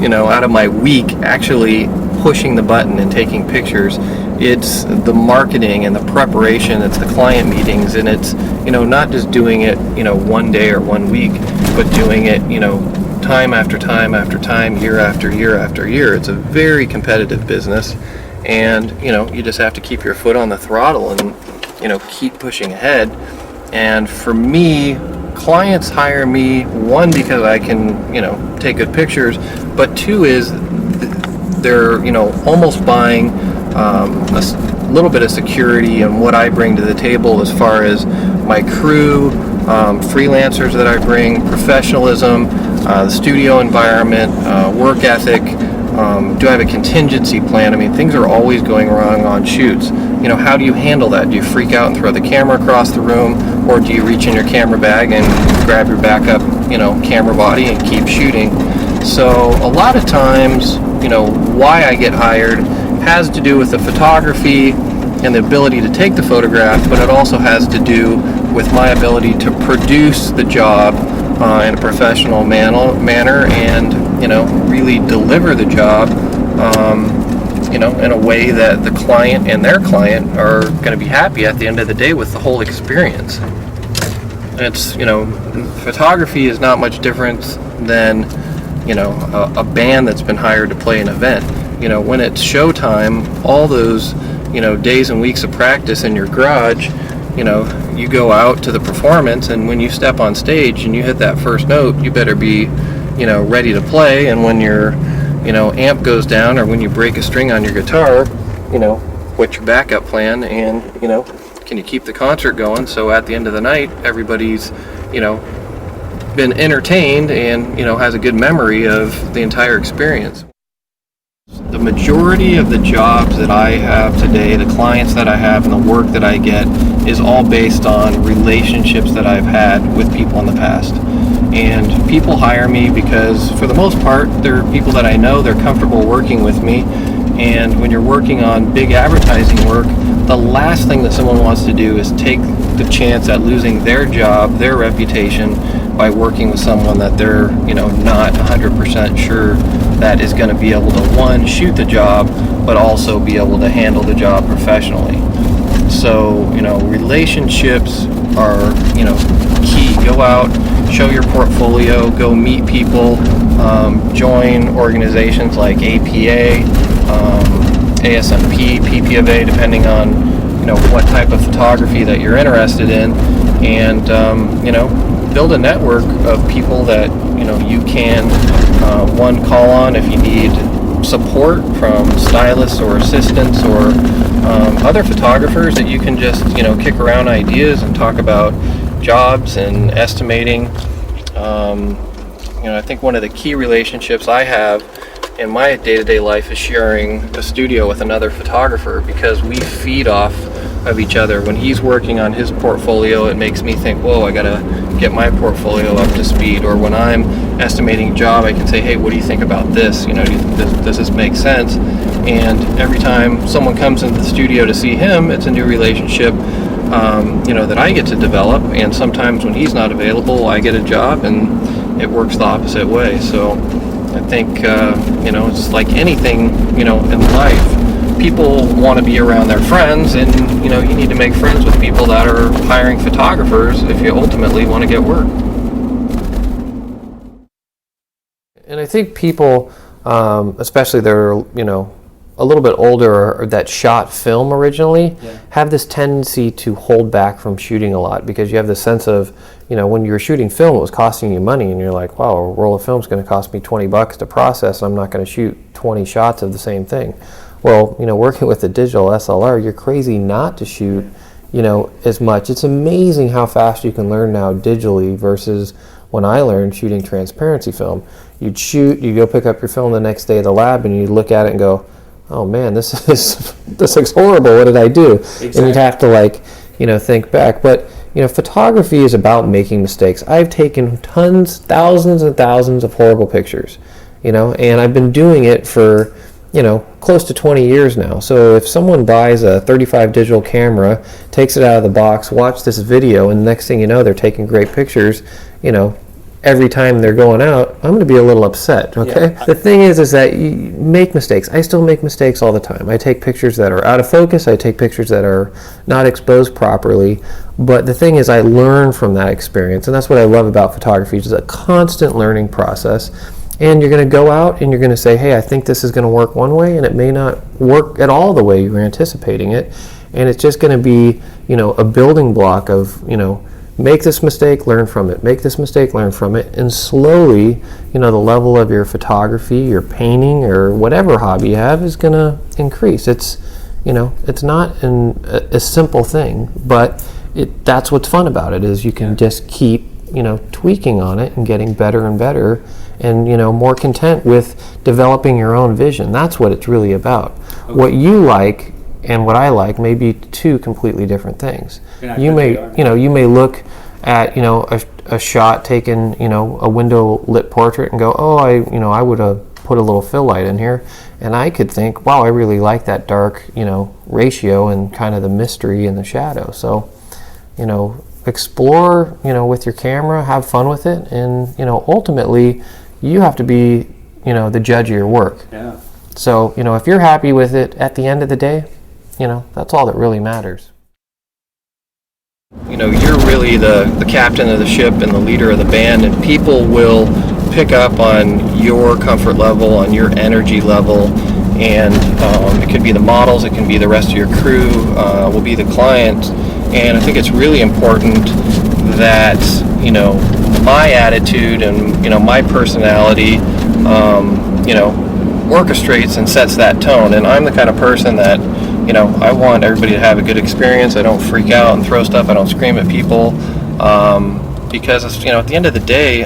you know, out of my week actually pushing the button and taking pictures. It's the marketing and the preparation, it's the client meetings, and it's, you know, not just doing it, you know, one day or 1 week, but doing it, you know, time after time after time, year after year after year. It's a very competitive business, and, you know, you just have to keep your foot on the throttle and, you know, keep pushing ahead. And for me, clients hire me, one, because I can, you know, take good pictures, but two is they're, you know, almost buying a little bit of security and what I bring to the table as far as my crew, freelancers that I bring, professionalism, the studio environment, work ethic. Do I have a contingency plan? I mean, things are always going wrong on shoots. You know, how do you handle that? Do you freak out and throw the camera across the room, or do you reach in your camera bag and grab your backup, you know, camera body and keep shooting? So a lot of times, you know, why I get hired has to do with the photography and the ability to take the photograph, but it also has to do with my ability to produce the job in a professional manner and, you know, really deliver the job, you know, in a way that the client and their client are going to be happy at the end of the day with the whole experience. It's, you know, photography is not much different than, you know, a band that's been hired to play an event. You know, when it's showtime, all those, you know, days and weeks of practice in your garage, you know, you go out to the performance, and when you step on stage and you hit that first note, you better be, you know, ready to play. And when your, you know, amp goes down, or when you break a string on your guitar, you know, what's your backup plan? And, you know, can you keep the concert going so at the end of the night everybody's, you know, been entertained and, you know, has a good memory of the entire experience. The majority of the jobs that I have today, the clients that I have, and the work that I get is all based on relationships that I've had with people in the past. And people hire me because, for the most part, they're people that I know, they're comfortable working with me. And when you're working on big advertising work, the last thing that someone wants to do is take the chance at losing their job, their reputation, by working with someone that they're, you know, not 100% sure that is going to be able to, one, shoot the job, but also be able to handle the job professionally. So, you know, relationships are, you know, key. Go out, show your portfolio, go meet people, join organizations like APA, ASMP, PPFA, depending on, you know, what type of photography that you're interested in, and, you know, build a network of people that, you know, you can, one, call on if you need support from stylists or assistants or other photographers that you can just, you know, kick around ideas and talk about jobs and estimating. You know, I think one of the key relationships I have in my day-to-day life is sharing a studio with another photographer, because we feed off of each other. When he's working on his portfolio, it makes me think, whoa, I gotta get my portfolio up to speed. Or when I'm estimating a job, I can say, hey, what do you think about this? You know, does this make sense? And every time someone comes into the studio to see him, it's a new relationship. that I get to develop, and sometimes when he's not available, I get a job, and it works the opposite way. So I think, it's like anything, in life, people want to be around their friends, and, you need to make friends with people that are hiring photographers if you ultimately want to get work. And I think people, especially that are, a little bit older or that shot film originally, have this tendency to hold back from shooting a lot, because you have the sense of, when you're shooting film, it was costing you money, and you're like, wow, a roll of film is going to cost me $20 to process, and I'm not going to shoot 20 shots of the same thing. Well, working with a digital SLR, you're crazy not to shoot, as much. It's amazing how fast you can learn now digitally versus when I learned shooting transparency film. You'd shoot, you go pick up your film the next day at the lab, and you'd look at it and go, oh man, this looks horrible. What did I do? Exactly. And you'd have to think back. But photography is about making mistakes. I've taken tons, thousands and thousands of horrible pictures, and I've been doing it for close to 20 years now. So if someone buys a 35 digital camera, takes it out of the box, watch this video, and the next thing you know, they're taking great pictures, every time they're going out, I'm going to be a little upset, okay? Yeah. The thing is that you make mistakes. I still make mistakes all the time. I take pictures that are out of focus. I take pictures that are not exposed properly. But the thing is, I learn from that experience, and that's what I love about photography. It's a constant learning process. And you're going to go out and you're going to say, hey, I think this is going to work one way, and it may not work at all the way you were anticipating it. And it's just going to be, a building block of, make this mistake, learn from it. Make this mistake, learn from it. And slowly, the level of your photography, your painting, or whatever hobby you have is going to increase. It's, it's not a simple thing, but that's what's fun about it, is you can just keep, tweaking on it and getting better and better, and, more content with developing your own vision. That's what it's really about. Okay. What you like and what I like may be two completely different things. You may look at a shot taken, a window lit portrait and go, oh, I would have put a little fill light in here, and I could think, wow, I really like that dark ratio and kind of the mystery and the shadow. So explore with your camera, have fun with it, and ultimately you have to be the judge of your work. Yeah. So if you're happy with it at the end of the day, that's all that really matters. You're really the captain of the ship and the leader of the band, and people will pick up on your comfort level, on your energy level, and it could be the models, it can be the rest of your crew, will be the client. And I think it's really important that, my attitude and, my personality, orchestrates and sets that tone. And I'm the kind of person that, I want everybody to have a good experience. I don't freak out and throw stuff. I don't scream at people, because at the end of the day,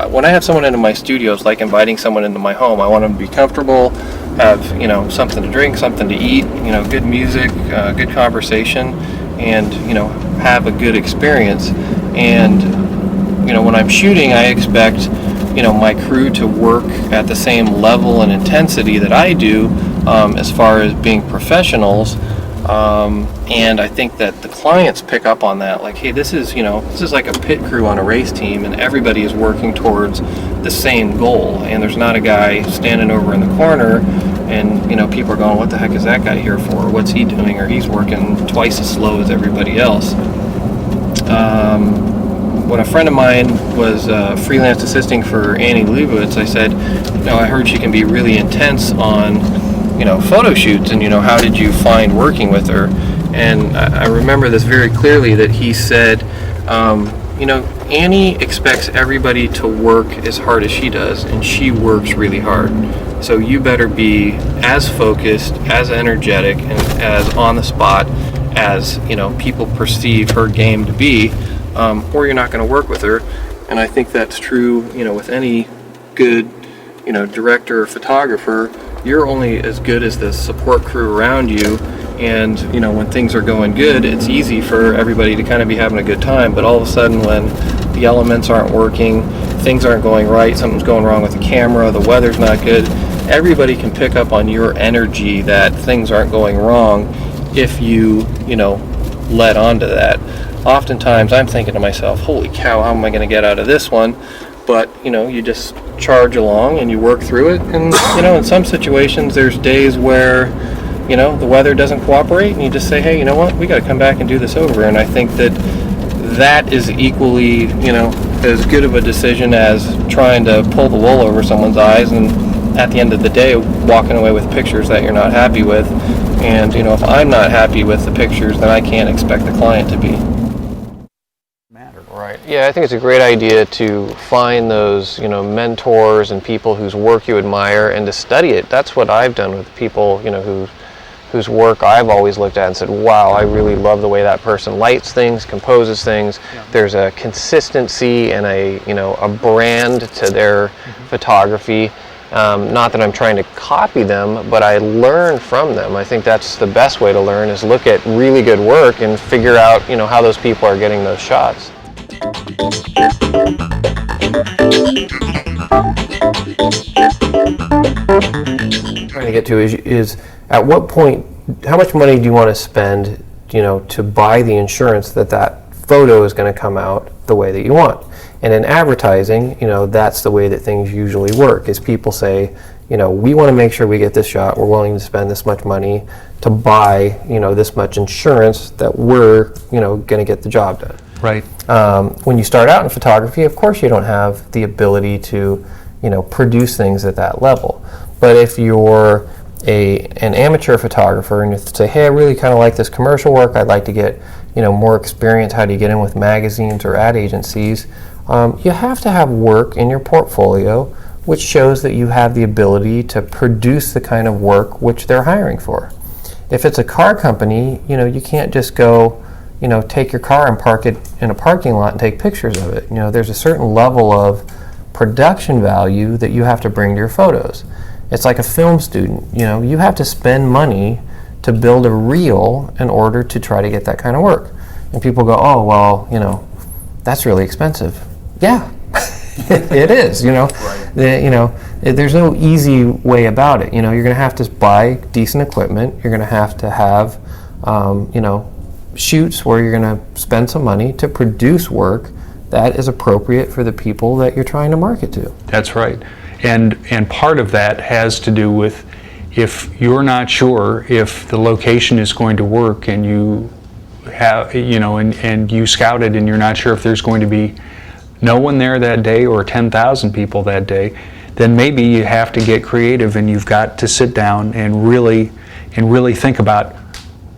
when I have someone into my studio, it's like inviting someone into my home. I want them to be comfortable, have something to drink, something to eat, good music, good conversation, and have a good experience. And when I'm shooting, I expect my crew to work at the same level and intensity that I do, as far as being professionals, and I think that the clients pick up on that, like, hey, this is like a pit crew on a race team, and everybody is working towards the same goal, and there's not a guy standing over in the corner and people are going, what the heck is that guy here for? What's he doing? Or he's working twice as slow as everybody else. When a friend of mine was freelance assisting for Annie Leibovitz, I said, I heard she can be really intense on photo shoots, and how did you find working with her? And I remember this very clearly, that he said, Annie expects everybody to work as hard as she does, and she works really hard. So you better be as focused, as energetic, and as on the spot as people perceive her game to be, or you're not going to work with her. And I think that's true, with any good, director or photographer. You're only as good as the support crew around you, and when things are going good, it's easy for everybody to kind of be having a good time. But all of a sudden, when the elements aren't working, things aren't going right, something's going wrong with the camera, the weather's not good, everybody can pick up on your energy that things aren't going wrong if you led on to that. Oftentimes I'm thinking to myself, holy cow, how am I going to get out of this one? But, you just charge along and you work through it. And, in some situations there's days where, the weather doesn't cooperate and you just say, hey, you know what, we got to come back and do this over. And I think that is equally, as good of a decision as trying to pull the wool over someone's eyes and at the end of the day walking away with pictures that you're not happy with. And, if I'm not happy with the pictures, then I can't expect the client to be. Right. Yeah, I think it's a great idea to find those, mentors and people whose work you admire and to study it. That's what I've done with people, whose work I've always looked at and said, wow, I really love the way that person lights things, composes things. Yeah. There's a consistency and a brand to their photography. Not that I'm trying to copy them, but I learn from them. I think that's the best way to learn, is look at really good work and figure out, how those people are getting those shots. Trying to get to is at what point, how much money do you want to spend, to buy the insurance that photo is going to come out the way that you want? And in advertising, that's the way that things usually work, is people say, we want to make sure we get this shot, we're willing to spend this much money to buy, this much insurance that we're, going to get the job done. Right. When you start out in photography, of course you don't have the ability to, produce things at that level. But if you're an amateur photographer and you say, hey, I really kind of like this commercial work, I'd like to get, more experience, how do you get in with magazines or ad agencies? You have to have work in your portfolio which shows that you have the ability to produce the kind of work which they're hiring for. If it's a car company, you can't just go, take your car and park it in a parking lot and take pictures of it. There's a certain level of production value that you have to bring to your photos. It's like a film student, you have to spend money to build a reel in order to try to get that kind of work. And people go, oh, well, that's really expensive. Yeah, it is, Right. There's no easy way about it. You're going to have to buy decent equipment. You're going to have, shoots where you're going to spend some money to produce work that is appropriate for the people that you're trying to market to. That's right. And part of that has to do with, if you're not sure if the location is going to work and you have, and you scouted and you're not sure if there's going to be no one there that day or 10,000 people that day, then maybe you have to get creative and you've got to sit down and really think about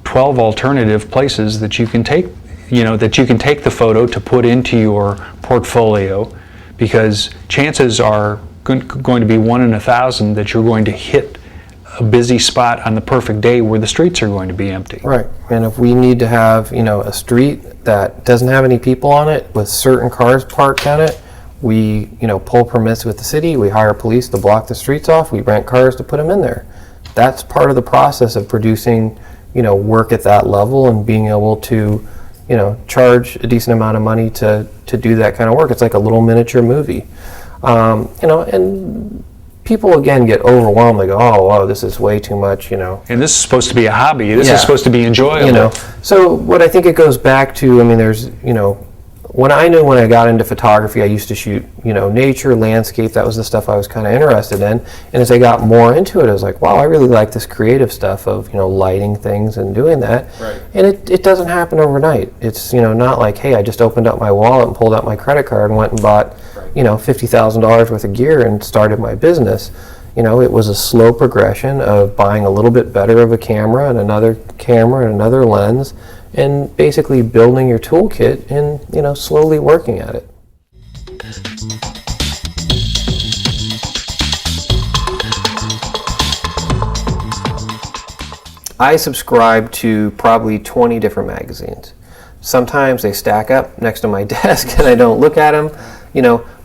12 alternative places that you can take, the photo to put into your portfolio, because chances are going to be 1 in 1,000 that you're going to hit a busy spot on the perfect day where the streets are going to be empty. Right. And if we need to have, a street that doesn't have any people on it with certain cars parked on it, we, pull permits with the city, we hire police to block the streets off, we rent cars to put them in there. That's part of the process of producing, work at that level and being able to, charge a decent amount of money to do that kind of work. It's like a little miniature movie. And people again get overwhelmed. They go, oh, wow, this is way too much, And this is supposed to be a hobby. This is supposed to be enjoyable. So what I think it goes back to, there's, when I got into photography, I used to shoot, nature, landscape. That was the stuff I was kind of interested in. And as I got more into it, I was like, wow, I really like this creative stuff of, lighting things and doing that. Right. And it doesn't happen overnight. It's, not like, hey, I just opened up my wallet and pulled out my credit card and went and bought, $50,000 worth of gear and started my business. It was a slow progression of buying a little bit better of a camera and another lens, and basically building your toolkit and slowly working at it. I subscribe to probably 20 different magazines. Sometimes they stack up next to my desk and I don't look at them,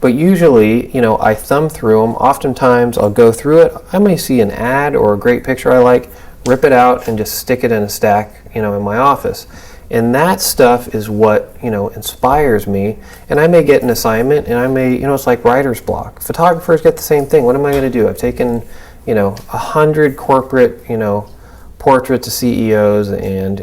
but usually, I thumb through them. Oftentimes I'll go through it. I may see an ad or a great picture I like, rip it out and just stick it in a stack, in my office. And that stuff is what, inspires me. And I may get an assignment and I may, it's like writer's block. Photographers get the same thing. What am I going to do? I've taken, 100 corporate, portraits of CEOs, and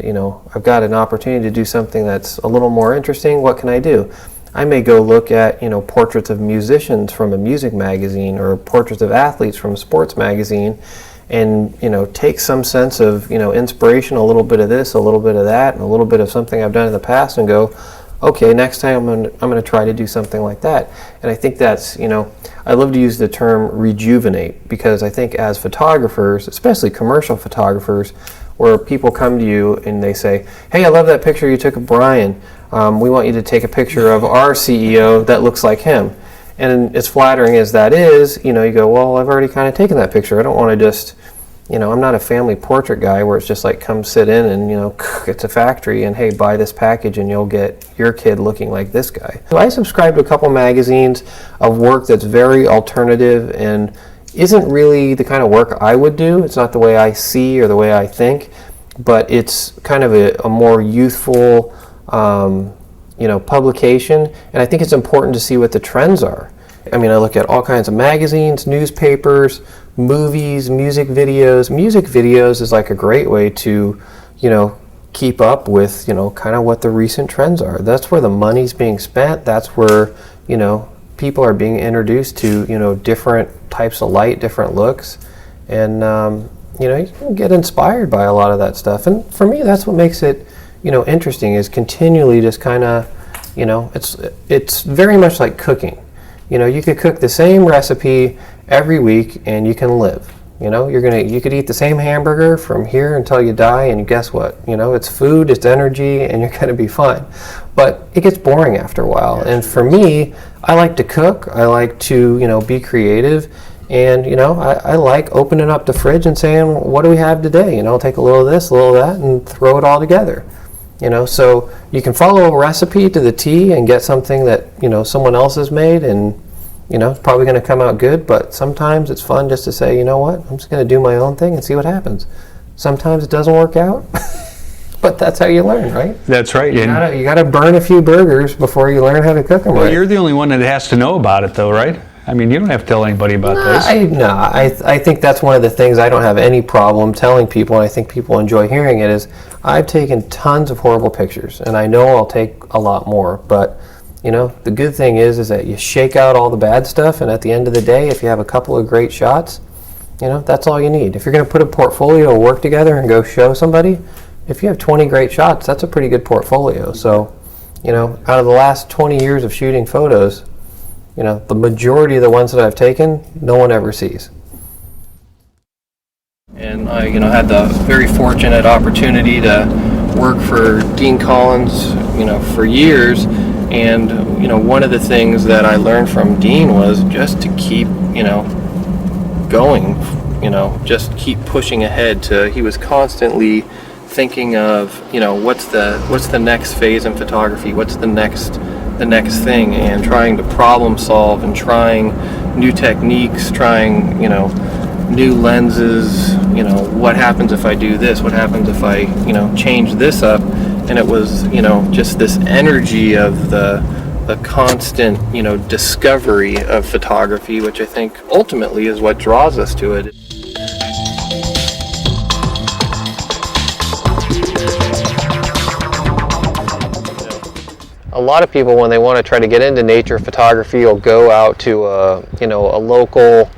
I've got an opportunity to do something that's a little more interesting. What can I do? I may go look at portraits of musicians from a music magazine, or portraits of athletes from a sports magazine, and take some sense of inspiration, a little bit of this, a little bit of that, and a little bit of something I've done in the past, and go, okay, next time I'm going to try to do something like that. And I think that's, I love to use the term rejuvenate, because I think as photographers, especially commercial photographers, where people come to you and they say, hey, I love that picture you took of Brian. We want you to take a picture of our CEO that looks like him. And as flattering as that is, you go, well, I've already kind of taken that picture. I don't want to just, I'm not a family portrait guy where it's just like, come sit in and, it's a factory and, hey, buy this package and you'll get your kid looking like this guy. So I subscribe to a couple magazines of work that's very alternative and isn't really the kind of work I would do. It's not the way I see or the way I think, but it's kind of a more youthful, publication, and I think it's important to see what the trends are. I mean, I look at all kinds of magazines, newspapers, movies, music videos. Music videos is like a great way to, keep up with, kind of what the recent trends are. That's where the money's being spent. That's where, people are being introduced to, different types of light, different looks, and, you can get inspired by a lot of that stuff. And for me, that's what makes it, interesting, is continually just kind of, it's very much like cooking. You could cook the same recipe every week and you can live. You could eat the same hamburger from here until you die, and guess what? It's food, it's energy, and you're going to be fine. But it gets boring after a while. And for me, I like to cook. I like to, be creative. And, I like opening up the fridge and saying, what do we have today? Take a little of this, a little of that, and throw it all together. So you can follow a recipe to the T and get something that, someone else has made, and, it's probably going to come out good, but sometimes it's fun just to say, you know what, I'm just going to do my own thing and see what happens. Sometimes it doesn't work out, but that's how you learn, right? That's right. You gotta burn a few burgers before you learn how to cook them right. Well, you're the only one that has to know about it, though, right? I mean, you don't have to tell anybody about this. I think that's one of the things I don't have any problem telling people, and I think people enjoy hearing it, is I've taken tons of horrible pictures, and I know I'll take a lot more, but the good thing is that you shake out all the bad stuff, and at the end of the day, if you have a couple of great shots, that's all you need. If you're going to put a portfolio of work together and go show somebody, if you have 20 great shots, that's a pretty good portfolio. So, out of the last 20 years of shooting photos, the majority of the ones that I've taken, no one ever sees. And I, had the very fortunate opportunity to work for Dean Collins, for years. And, one of the things that I learned from Dean was just to keep, going, just keep pushing ahead. He was constantly thinking of, what's the next phase in photography? What's the next thing? And trying to problem solve and trying new techniques, trying, new lenses, what happens if I do this? What happens if I, change this up? And it was, just this energy of the constant, discovery of photography, which I think ultimately is what draws us to it. A lot of people, when they want to try to get into nature photography, will go out to a local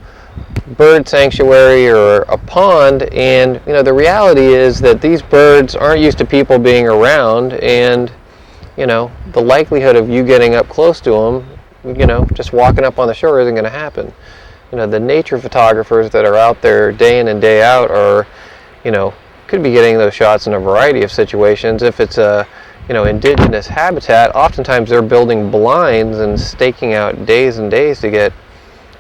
bird sanctuary or a pond, and the reality is that these birds aren't used to people being around, and the likelihood of you getting up close to them, just walking up on the shore, isn't going to happen. The nature photographers that are out there day in and day out are, could be getting those shots in a variety of situations. If it's a indigenous habitat, oftentimes they're building blinds and staking out days and days to get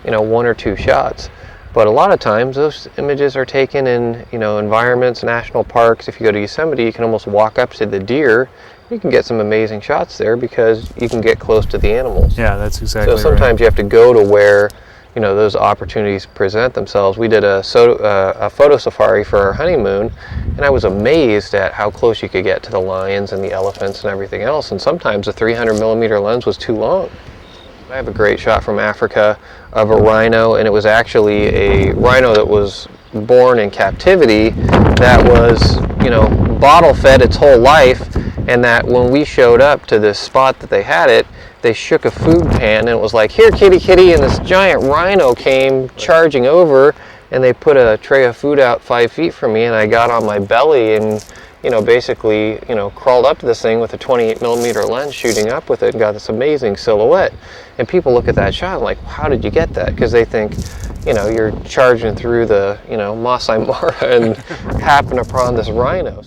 one or two shots. But a lot of times those images are taken in environments, national parks. If you go to Yosemite, you can almost walk up to the deer. You can get some amazing shots there because you can get close to the animals. Yeah, that's exactly so sometimes right. You have to go to where those opportunities present themselves. We did a photo safari for our honeymoon, and I was amazed at how close you could get to the lions and the elephants and everything else, and sometimes a 300mm lens was too long. I have a great shot from Africa of a rhino, and it was actually a rhino that was born in captivity that was, you know, bottle fed its whole life, and that when we showed up to this spot that they had it, they shook a food pan and it was like, here kitty kitty, and this giant rhino came charging over, and they put a tray of food out 5 feet from me, and I got on my belly and, you know, basically, you know, crawled up to this thing with a 28mm lens shooting up with it and got this amazing silhouette. And people look at that shot like, how did you get that? Because they think, you know, you're charging through the, you know, Masai Mara and happen upon this rhino.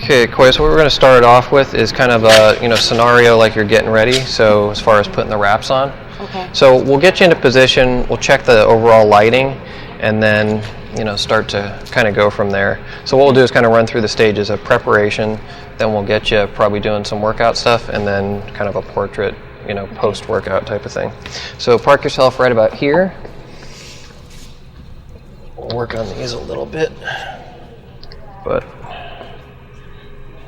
Okay, Koya, so what we're going to start off with is kind of a, you know, scenario like you're getting ready, so as far as putting the wraps on. Okay. So we'll get you into position, we'll check the overall lighting, and then, you know, start to kind of go from there. So what we'll do is kind of run through the stages of preparation, then we'll get you probably doing some workout stuff, and then kind of a portrait, you know, post-workout type of thing. So park yourself right about here. We'll work on these a little bit, but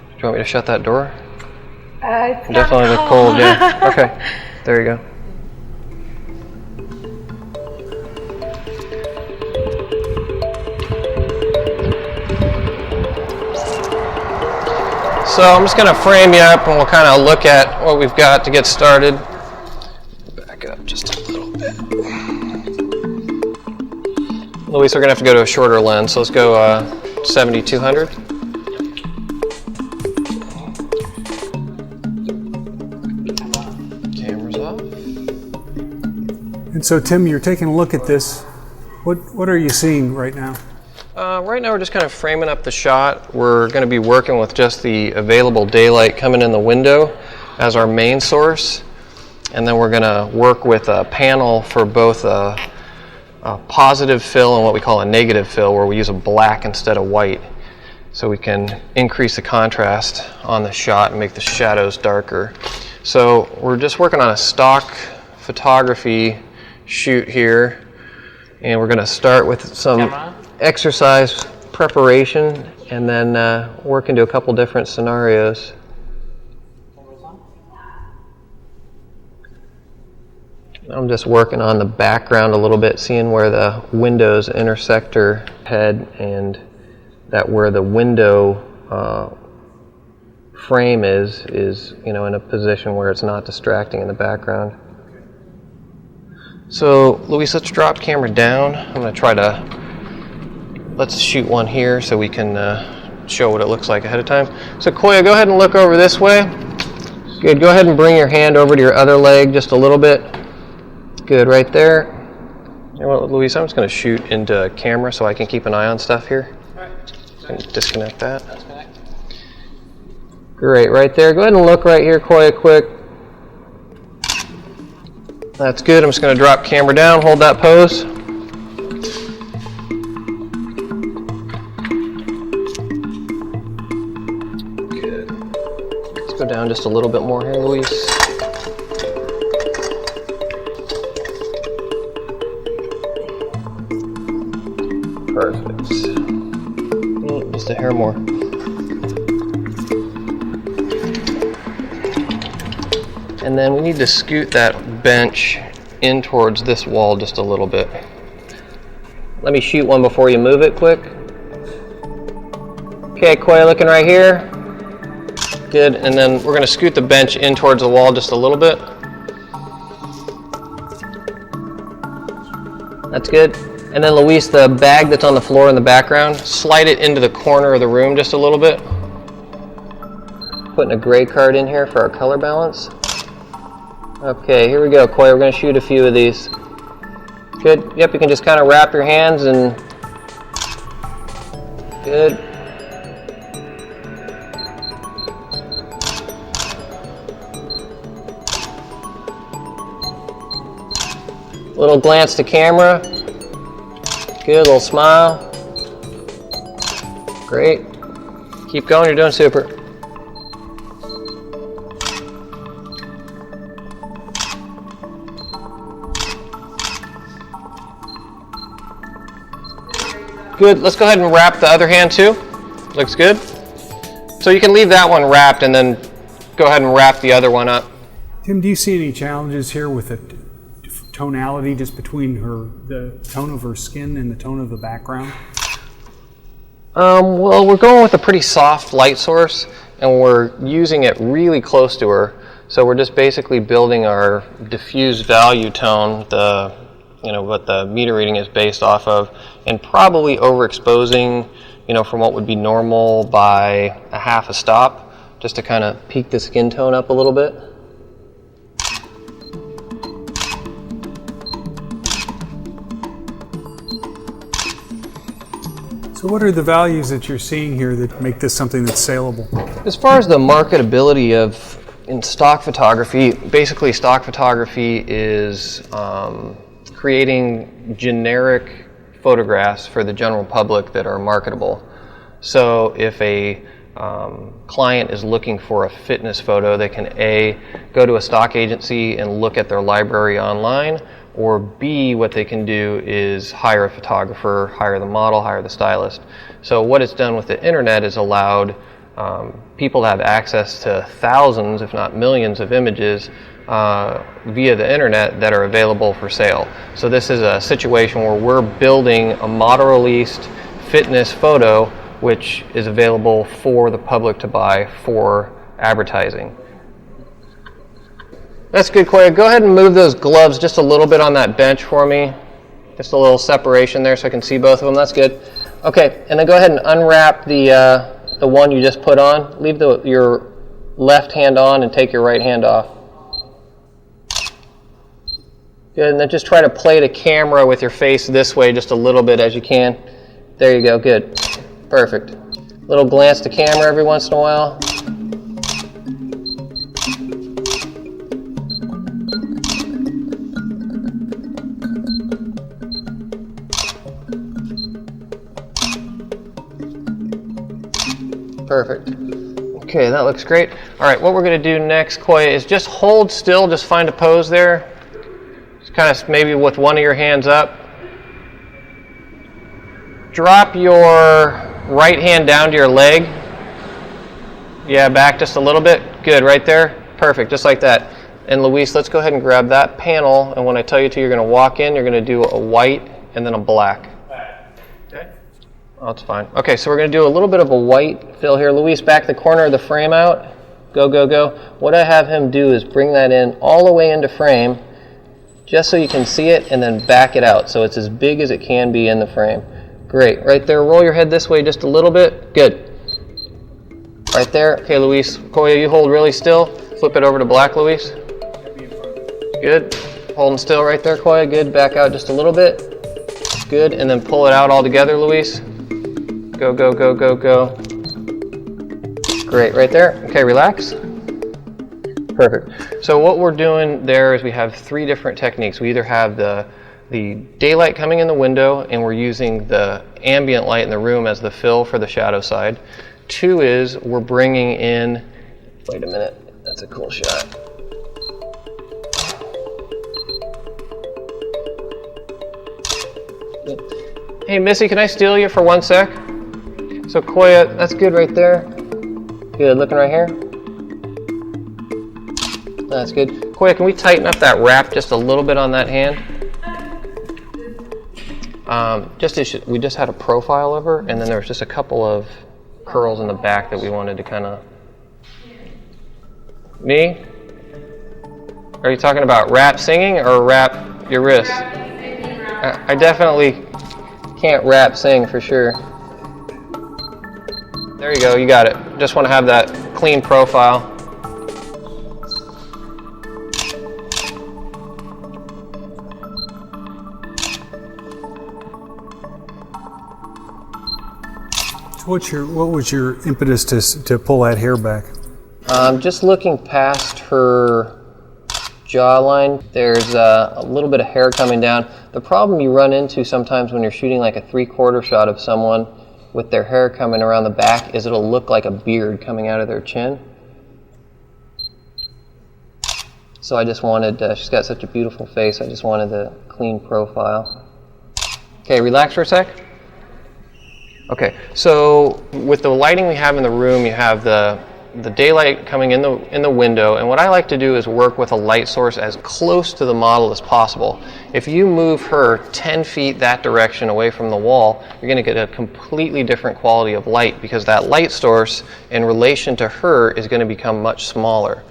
do you want me to shut that door? It's Definitely look cold, yeah. Okay, there you go. So I'm just going to frame you up and we'll kind of look at what we've got to get started. Back up just a little bit. Luis, we're going to have to go to a shorter lens, so let's go 70-200. And so, Tim, you're taking a look at this. What are you seeing right now? Right now we're just kind of framing up the shot. We're going to be working with just the available daylight coming in the window as our main source. And then we're going to work with a panel for both a positive fill and what we call a negative fill, where we use a black instead of white. So we can increase the contrast on the shot and make the shadows darker. So we're just working on a stock photography shoot here, and we're going to start with some exercise preparation and then work into a couple different scenarios. I'm just working on the background a little bit, seeing where the windows intersect our head, and that where the window frame is you know, in a position where it's not distracting in the background. So, Luis, let's drop camera down. I'm going to try to, let's shoot one here so we can show what it looks like ahead of time. So, Koya, go ahead and look over this way. Good, go ahead and bring your hand over to your other leg just a little bit. Good, right there. You know what, Luis, I'm just going to shoot into camera so I can keep an eye on stuff here. And disconnect that. Great, right there. Go ahead and look right here, Koya, quick. That's good. I'm just going to drop camera down, hold that pose. Good. Let's go down just a little bit more here, Luis. Perfect. Just a hair more. And then we need to scoot that bench in towards this wall just a little bit. Let me shoot one before you move it quick. Okay, Koya, looking right here. Good, and then we're going to scoot the bench in towards the wall just a little bit. That's good. And then Luis, the bag that's on the floor in the background, slide it into the corner of the room just a little bit. Putting a gray card in here for our color balance. Okay, here we go, Koya. We're going to shoot a few of these. Good. Yep, you can just kind of wrap your hands and... Good. Little glance to camera. Good, little smile. Great. Keep going, you're doing super. Good, let's go ahead and wrap the other hand too. Looks good. So you can leave that one wrapped and then go ahead and wrap the other one up. Tim, do you see any challenges here with the tonality just between the tone of her skin and the tone of the background? Well, we're going with a pretty soft light source and we're using it really close to her. So we're just basically building our diffuse value tone, what the meter reading is based off of, and probably overexposing, from what would be normal by a half a stop, just to kind of peak the skin tone up a little bit. So what are the values that you're seeing here that make this something that's saleable? As far as the marketability in stock photography, basically stock photography is creating generic photographs for the general public that are marketable. So if a client is looking for a fitness photo, they can A, go to a stock agency and look at their library online, or B, what they can do is hire a photographer, hire the model, hire the stylist. So what it's done with the internet is allowed people to have access to thousands, if not millions, of images via the internet that are available for sale. So this is a situation where we're building a model-released fitness photo which is available for the public to buy for advertising. That's good, Koya. Go ahead and move those gloves just a little bit on that bench for me. Just a little separation there so I can see both of them. That's good. Okay, and then go ahead and unwrap the one you just put on. Leave your left hand on and take your right hand off. Good, and then just try to play the camera with your face this way just a little bit as you can. There you go, good. Perfect. Little glance to camera every once in a while. Perfect. Okay, that looks great. All right, what we're going to do next, Koya, is just hold still, just find a pose there. Just kind of maybe with one of your hands up. Drop your right hand down to your leg. Yeah, back just a little bit. Good, right there. Perfect, just like that. And Luis, let's go ahead and grab that panel, and when I tell you to, you're going to walk in, you're going to do a white and then a black. Okay. Oh, that's fine. Okay, so we're going to do a little bit of a white fill here. Luis, back the corner of the frame out. Go, go, go. What I have him do is bring that in all the way into frame, just so you can see it, and then back it out so it's as big as it can be in the frame. Great. Right there. Roll your head this way just a little bit. Good. Right there. Okay, Luis. Koya, you hold really still. Flip it over to black, Luis. Good. Holding still right there, Koya. Good. Back out just a little bit. Good. And then pull it out all together, Luis. Go, go, go, go, go. Great. Right there. Okay, relax. Perfect. So what we're doing there is we have three different techniques. We either have the daylight coming in the window and we're using the ambient light in the room as the fill for the shadow side. Two is we're bringing in, wait a minute, that's a cool shot. Hey Missy, can I steal you for 1 sec? So Koya, that's good right there. Good, looking right here. That's good. Koya, can we tighten up that wrap just a little bit on that hand? We just had a profile of her, and then there was just a couple of curls in the back that we wanted to kind of... Me? Are you talking about rap singing or rap your wrist? I definitely can't rap sing for sure. There you go, you got it. Just want to have that clean profile. What was your impetus to pull that hair back? Just looking past her jawline, there's a little bit of hair coming down. The problem you run into sometimes when you're shooting like a 3/4 shot of someone with their hair coming around the back is it'll look like a beard coming out of their chin. So I just wanted, she's got such a beautiful face, I just wanted the clean profile. Okay, relax for a sec. Okay, so with the lighting we have in the room, you have the daylight coming in the window, and what I like to do is work with a light source as close to the model as possible. If you move her 10 feet that direction away from the wall, you're going to get a completely different quality of light because that light source in relation to her is going to become much smaller.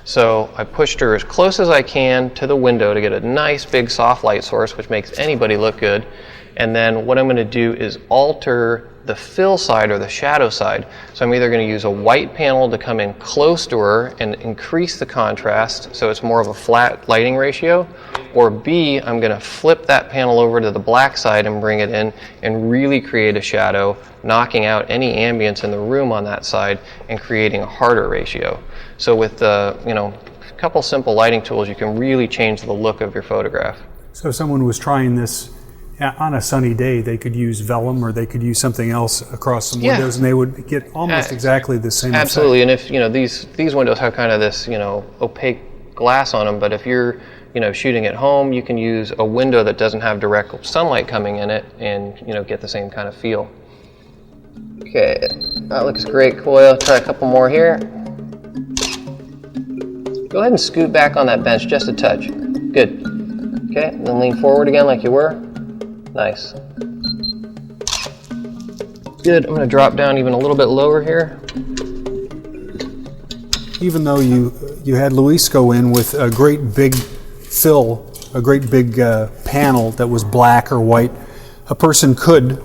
So I pushed her as close as I can to the window to get a nice big soft light source, which makes anybody look good. And then what I'm going to do is alter the fill side or the shadow side. So I'm either going to use a white panel to come in close to her and increase the contrast so it's more of a flat lighting ratio, or B, I'm going to flip that panel over to the black side and bring it in and really create a shadow, knocking out any ambience in the room on that side and creating a harder ratio. So with a couple simple lighting tools, you can really change the look of your photograph. So if someone was trying this on a sunny day, they could use vellum or they could use something else across some windows, and they would get almost exactly the same absolutely effect. And if these windows have kind of this opaque glass on them, but if you're shooting at home, you can use a window that doesn't have direct sunlight coming in it and get the same kind of feel. Okay, that looks great, Coyle. Try a couple more here. Go ahead and scoot back on that bench just a touch. Good. Okay, and then lean forward again like you were. Nice. Good. I'm going to drop down even a little bit lower here. Even though you had Luis go in with a great big fill, a great big panel that was black or white, a person could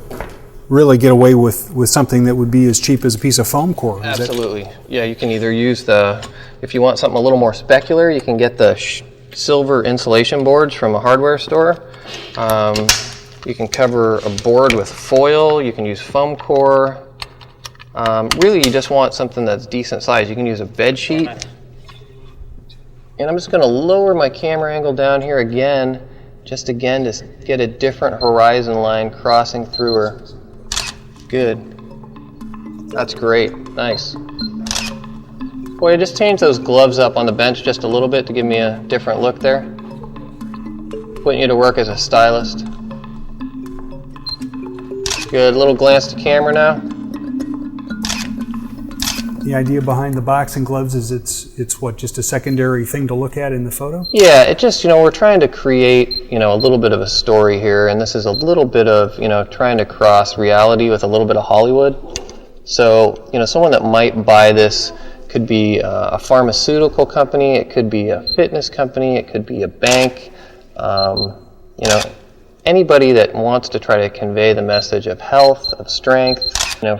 really get away with something that would be as cheap as a piece of foam core. Absolutely. Yeah, you can either use if you want something a little more specular, you can get the silver insulation boards from a hardware store. You can cover a board with foil, you can use foam core. Really, you just want something that's decent size. You can use a bed sheet. And I'm just going to lower my camera angle down here again to get a different horizon line crossing through her. Good. That's great. Nice. Boy, I just changed those gloves up on the bench just a little bit to give me a different look there. Putting you to work as a stylist. Good. Little glance to camera now. The idea behind the boxing gloves is it's what, just a secondary thing to look at in the photo? Yeah, it just, we're trying to create, a little bit of a story here, and this is a little bit of, trying to cross reality with a little bit of Hollywood. So, someone that might buy this could be a pharmaceutical company, it could be a fitness company, it could be a bank, anybody that wants to try to convey the message of health, of strength.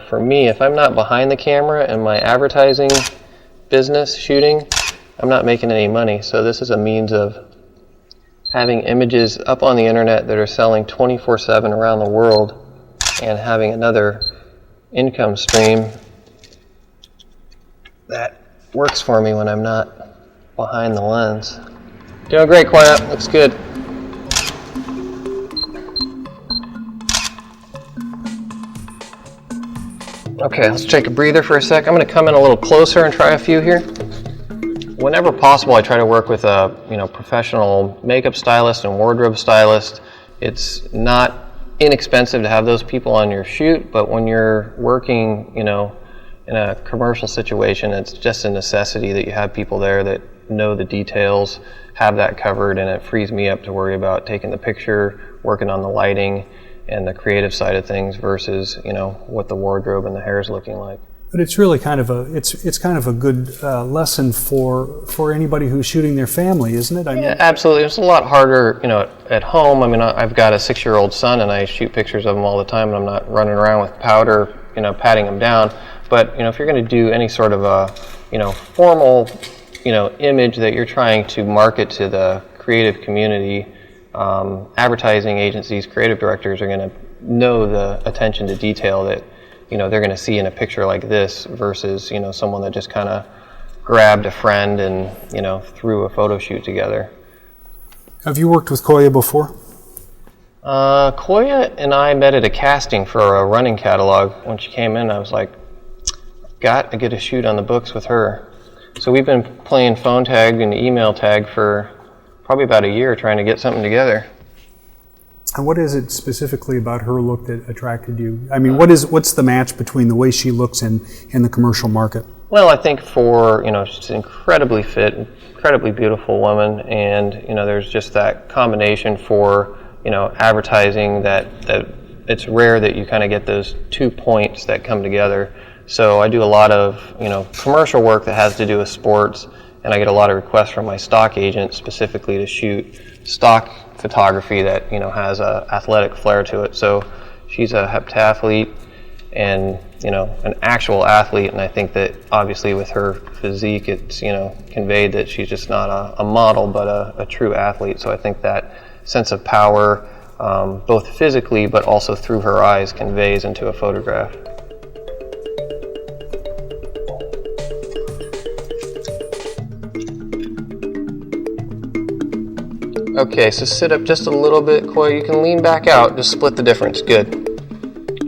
For me, if I'm not behind the camera in my advertising business shooting, I'm not making any money. So this is a means of having images up on the internet that are selling 24/7 around the world and having another income stream that works for me when I'm not behind the lens. Doing great, Quiet. Looks good. Okay, let's take a breather for a sec. I'm going to come in a little closer and try a few here. Whenever possible, I try to work with a professional makeup stylist and wardrobe stylist. It's not inexpensive to have those people on your shoot, but when you're working, in a commercial situation, it's just a necessity that you have people there that know the details, have that covered, and it frees me up to worry about taking the picture, working on the lighting, and the creative side of things versus, what the wardrobe and the hair is looking like. But it's really kind of a it's kind of a good lesson for anybody who's shooting their family, isn't it? I mean, Yeah, absolutely. It's a lot harder, at home. I mean, I've got a 6-year-old son, and I shoot pictures of him all the time, and I'm not running around with powder, patting him down. But if you're going to do any sort of a, formal, image that you're trying to market to the creative community, advertising agencies, creative directors are going to know the attention to detail that they're going to see in a picture like this versus someone that just kind of grabbed a friend and threw a photo shoot together. have you worked with Koya before? Koya and I met at a casting for a running catalog. When she came in, I was like, got to get a shoot on the books with her. So we've been playing phone tag and email tag for probably about a year trying to get something together. And what is it specifically about her look that attracted you? I mean, what's the match between the way she looks in the commercial market? Well, I think she's an incredibly fit, incredibly beautiful woman, and there's just that combination for advertising that it's rare that you kind of get those 2 points that come together. So I do a lot of commercial work that has to do with sports, and I get a lot of requests from my stock agent specifically to shoot stock photography that has a athletic flair to it. So she's a heptathlete and an actual athlete, and I think that obviously with her physique it's conveyed that she's just not a model but a true athlete. So I think that sense of power, both physically but also through her eyes, conveys into a photograph. Okay, so sit up just a little bit, Koya. You can lean back out, just split the difference. Good.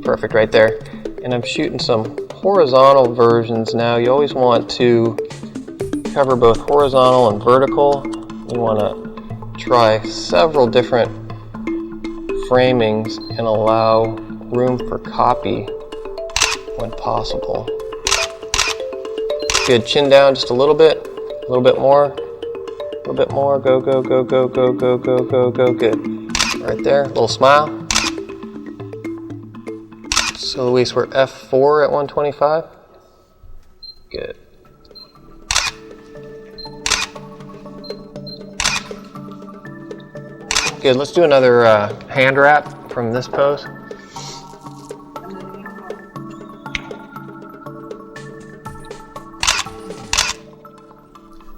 Perfect right there. And I'm shooting some horizontal versions now. You always want to cover both horizontal and vertical. You want to try several different framings and allow room for copy when possible. Good. Chin down just a little bit more. A little bit more. Go, go, go, go, go, go, go, go, go. Good. Right there. A little smile. So Luis, we're f4 at 125. Good. Good. Let's do another hand wrap from this pose.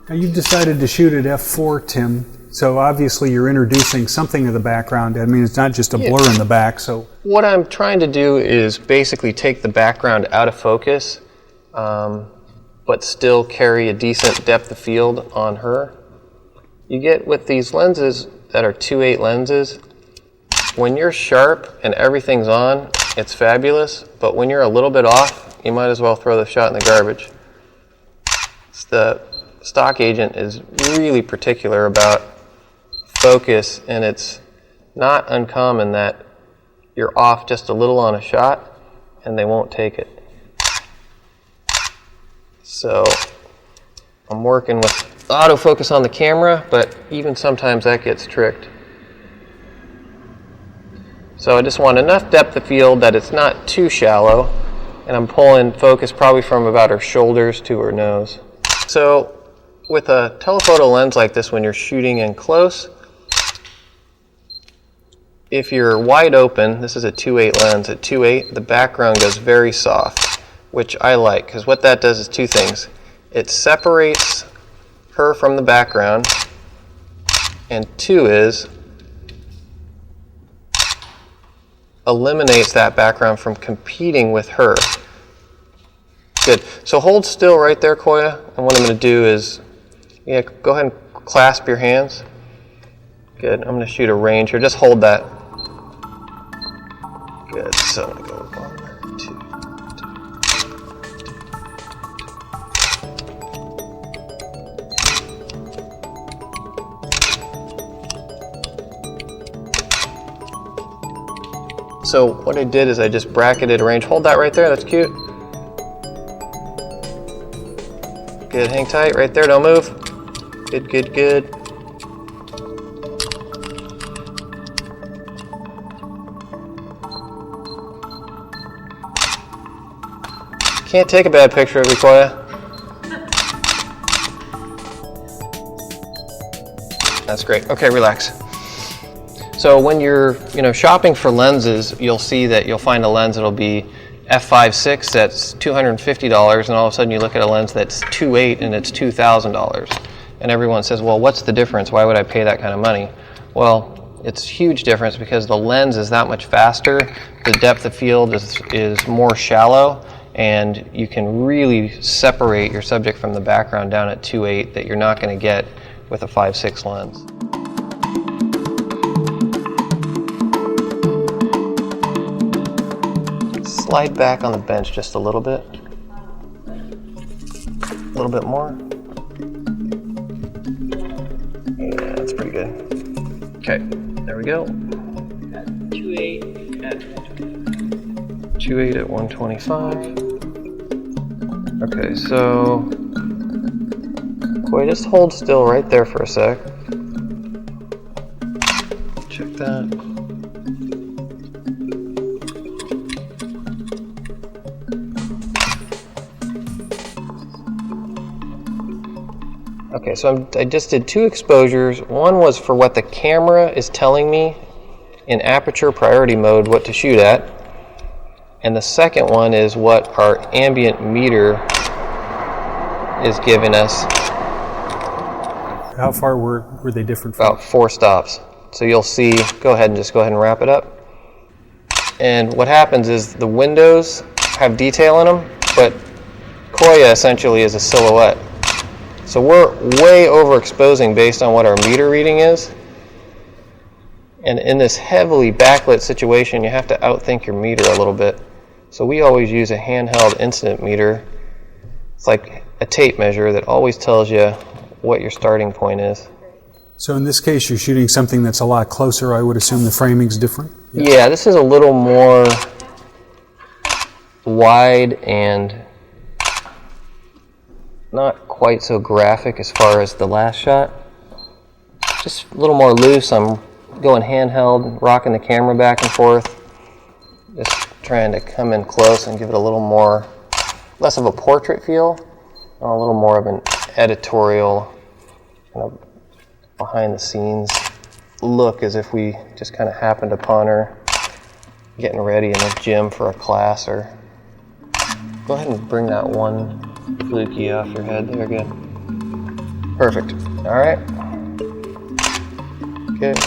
Now you've decided to shoot at f4, Tim. So obviously you're introducing something to the background. I mean, it's not just a blur in the back. So what I'm trying to do is basically take the background out of focus, but still carry a decent depth of field on her. You get with these lenses that are 2.8 lenses, when you're sharp and everything's on, it's fabulous. But when you're a little bit off, you might as well throw the shot in the garbage. The stock agent is really particular about focus, and it's not uncommon that you're off just a little on a shot and they won't take it. So I'm working with autofocus on the camera, but even sometimes that gets tricked. So I just want enough depth of field that it's not too shallow, and I'm pulling focus probably from about her shoulders to her nose. So with a telephoto lens like this, when you're shooting in close, if you're wide open, this is a 2.8 lens, at 2.8 the background goes very soft, which I like, because what that does is two things. It separates her from the background, and two is eliminates that background from competing with her. Good. So hold still right there, Koya, and what I'm going to do is go ahead and clasp your hands. Good. I'm going to shoot a range here. Just hold that. Good. So I'm going to go 1, 2, 2. So what I did is I just bracketed a range. Hold that right there. That's cute. Good. Hang tight right there. Don't move. Good, good, good. can't take a bad picture of you, Koya. That's great. Okay, relax. So when you're, shopping for lenses, you'll see that you'll find a lens that'll be f5.6 that's $250, and all of a sudden you look at a lens that's 2.8 and it's $2,000. And everyone says, well, what's the difference? Why would I pay that kind of money? Well, it's a huge difference because the lens is that much faster, the depth of field is more shallow, and you can really separate your subject from the background down at 2.8 that you're not going to get with a 5.6 lens. Slide back on the bench just a little bit. A little bit more. Yeah, that's pretty good. Okay, there we go. 2.8 at 125. Okay, so Koya, just hold still right there for a sec. Check that. Okay, so I just did 2 exposures. One was for what the camera is telling me in aperture priority mode what to shoot at. And the second one is what our ambient meter is giving us. How far were they different from? About 4 stops. So you'll see, go ahead and wrap it up. And what happens is the windows have detail in them, but Koya essentially is a silhouette. So we're way overexposing based on what our meter reading is. And in this heavily backlit situation, you have to outthink your meter a little bit. So we always use a handheld incident meter. It's like a tape measure that always tells you what your starting point is. So in this case, you're shooting something that's a lot closer. I would assume the framing's different? Yeah, this is a little more wide and not quite so graphic as far as the last shot. Just a little more loose. I'm going handheld, rocking the camera back and forth. Just trying to come in close and give it a little more, less of a portrait feel, and a little more of an editorial, kind of behind the scenes look, as if we just kind of happened upon her getting ready in a gym for a class. Or go ahead and bring that one fluky off your head there. Good. Perfect. All right. Good.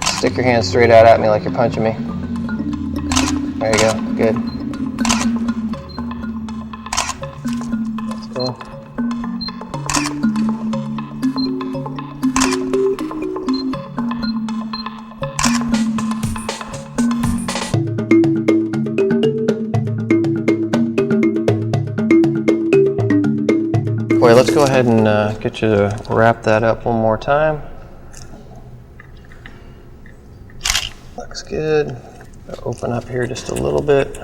Stick your hand straight out at me like you're punching me. There you go. Good. Let's go. Boy, let's go ahead and get you to wrap that up one more time. Looks good. Open up here just a little bit.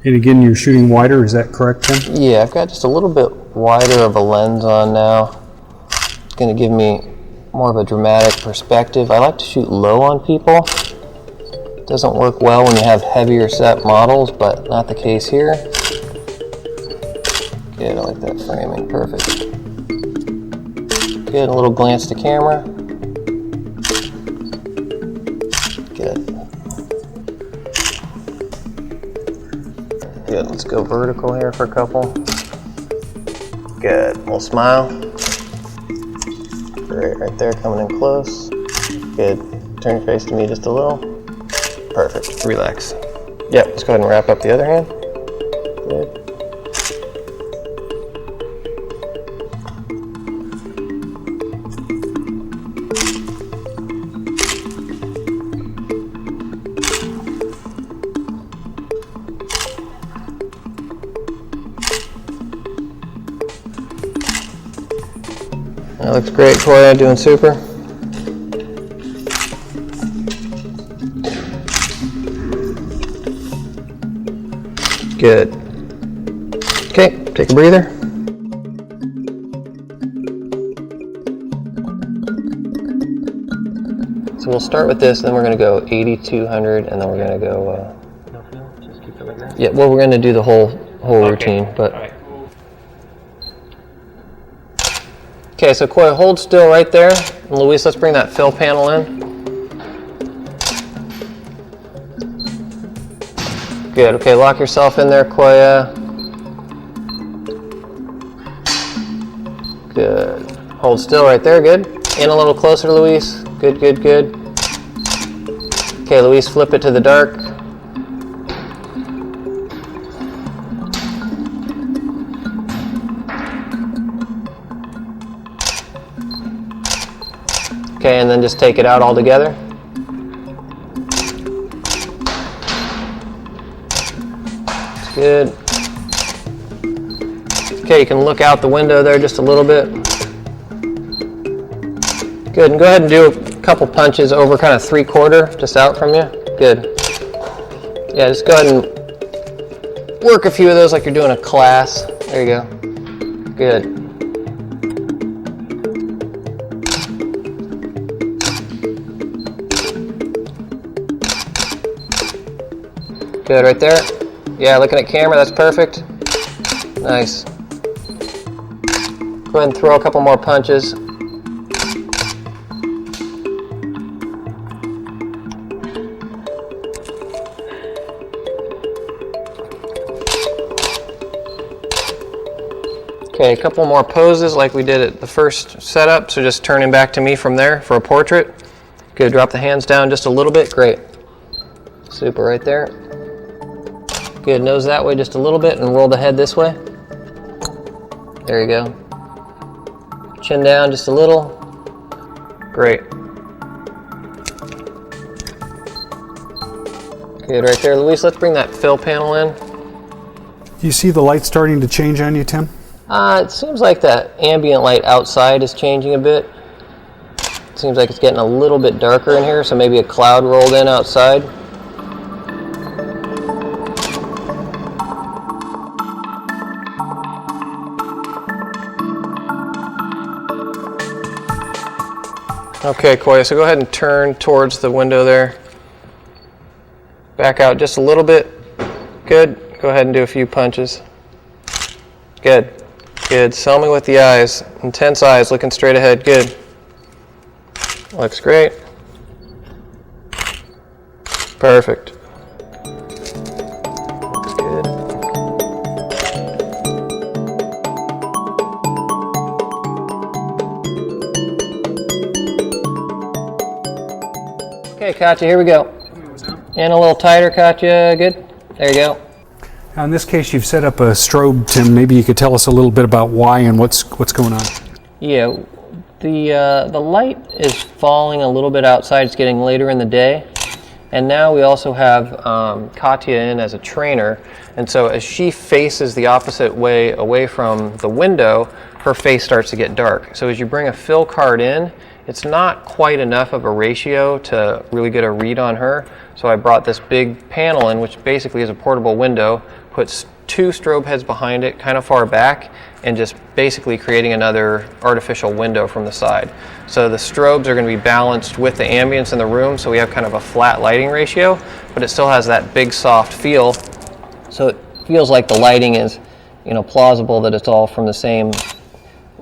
And again, you're shooting wider, is that correct, Tim? Yeah, I've got just a little bit wider of a lens on now. It's going to give me more of a dramatic perspective. I like to shoot low on people. It doesn't work well when you have heavier set models, but not the case here. Good, I like that framing, perfect. Good, a little glance to camera. Good. Good, let's go vertical here for a couple. Good, little smile. Great, right there, coming in close. Good, turn your face to me just a little. Perfect, relax. Yep, let's go ahead and wrap up the other hand. Good. That looks great, Koya, doing super. Good. Okay, take a breather. So we'll start with this, then we're going to go 80, 200, and then we're going to go... no feel, just keep it like that. Yeah, well, we're going to do the whole routine, but. All right. Okay, so Coy, hold still right there. And Luis, let's bring that fill panel in. Good, okay, lock yourself in there, Koya. Good. Hold still right there, good. In a little closer, Luis. Good, good, good. Okay, Luis, flip it to the dark. Okay, and then just take it out all together. Good. Okay, you can look out the window there just a little bit. Good, and go ahead and do a couple punches over kind of 3/4, just out from you. Good. Yeah, just go ahead and work a few of those like you're doing a class. There you go. Good. Good, right there. Yeah, looking at camera, that's perfect. Nice. Go ahead and throw a couple more punches. Okay, a couple more poses like we did at the first setup, so just turning back to me from there for a portrait. Good, drop the hands down just a little bit, great. Super, right there. Good, nose that way just a little bit and roll the head this way. There you go. Chin down just a little. Great. Good, right there. Luis, let's bring that fill panel in. Do you see the light starting to change on you, Tim? It seems like that ambient light outside is changing a bit. It seems like it's getting a little bit darker in here, so maybe a cloud rolled in outside. Okay, Koya, so go ahead and turn towards the window there. Back out just a little bit. Good. Go ahead and do a few punches. Good. Good. Sell me with the eyes. Intense eyes, looking straight ahead. Good. Looks great. Perfect. Looks good. Okay, Katya, here we go. In a little tighter, Katya. Good. There you go. Now in this case, you've set up a strobe, Tim. Maybe you could tell us a little bit about why and what's going on. Yeah, the light is falling a little bit outside. It's getting later in the day. And now we also have Katya in as a trainer. And so as she faces the opposite way away from the window, her face starts to get dark. So as you bring a fill card in, it's not quite enough of a ratio to really get a read on her. So I brought this big panel in, which basically is a portable window, puts 2 strobe heads behind it, kind of far back, and just basically creating another artificial window from the side. So the strobes are going to be balanced with the ambience in the room, so we have kind of a flat lighting ratio, but it still has that big soft feel. So it feels like the lighting is, plausible that it's all from the same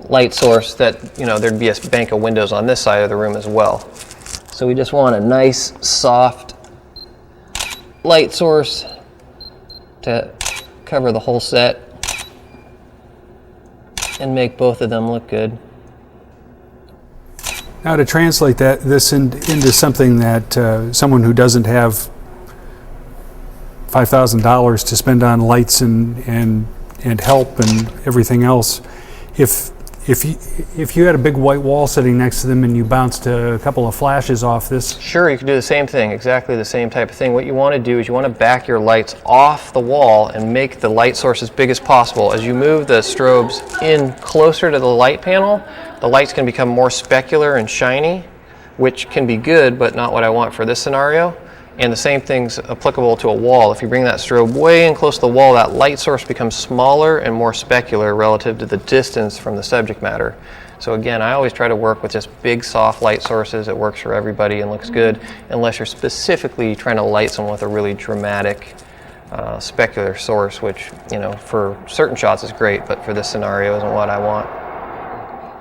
light source, that there'd be a bank of windows on this side of the room as well. So we just want a nice soft light source to cover the whole set and make both of them look good. Now to translate this into something that someone who doesn't have $5,000 to spend on lights and help and everything else, if you had a big white wall sitting next to them and you bounced a couple of flashes off this. Sure, you can do the same thing, exactly the same type of thing. What you want to do is you want to back your lights off the wall and make the light source as big as possible. As you move the strobes in closer to the light panel, the lights can become more specular and shiny, which can be good, but not what I want for this scenario. And the same thing's applicable to a wall. If you bring that strobe way in close to the wall, that light source becomes smaller and more specular relative to the distance from the subject matter. So again, I always try to work with just big soft light sources. It works for everybody and looks good, unless you're specifically trying to light someone with a really dramatic specular source, which, you know, for certain shots is great, but for this scenario isn't what I want.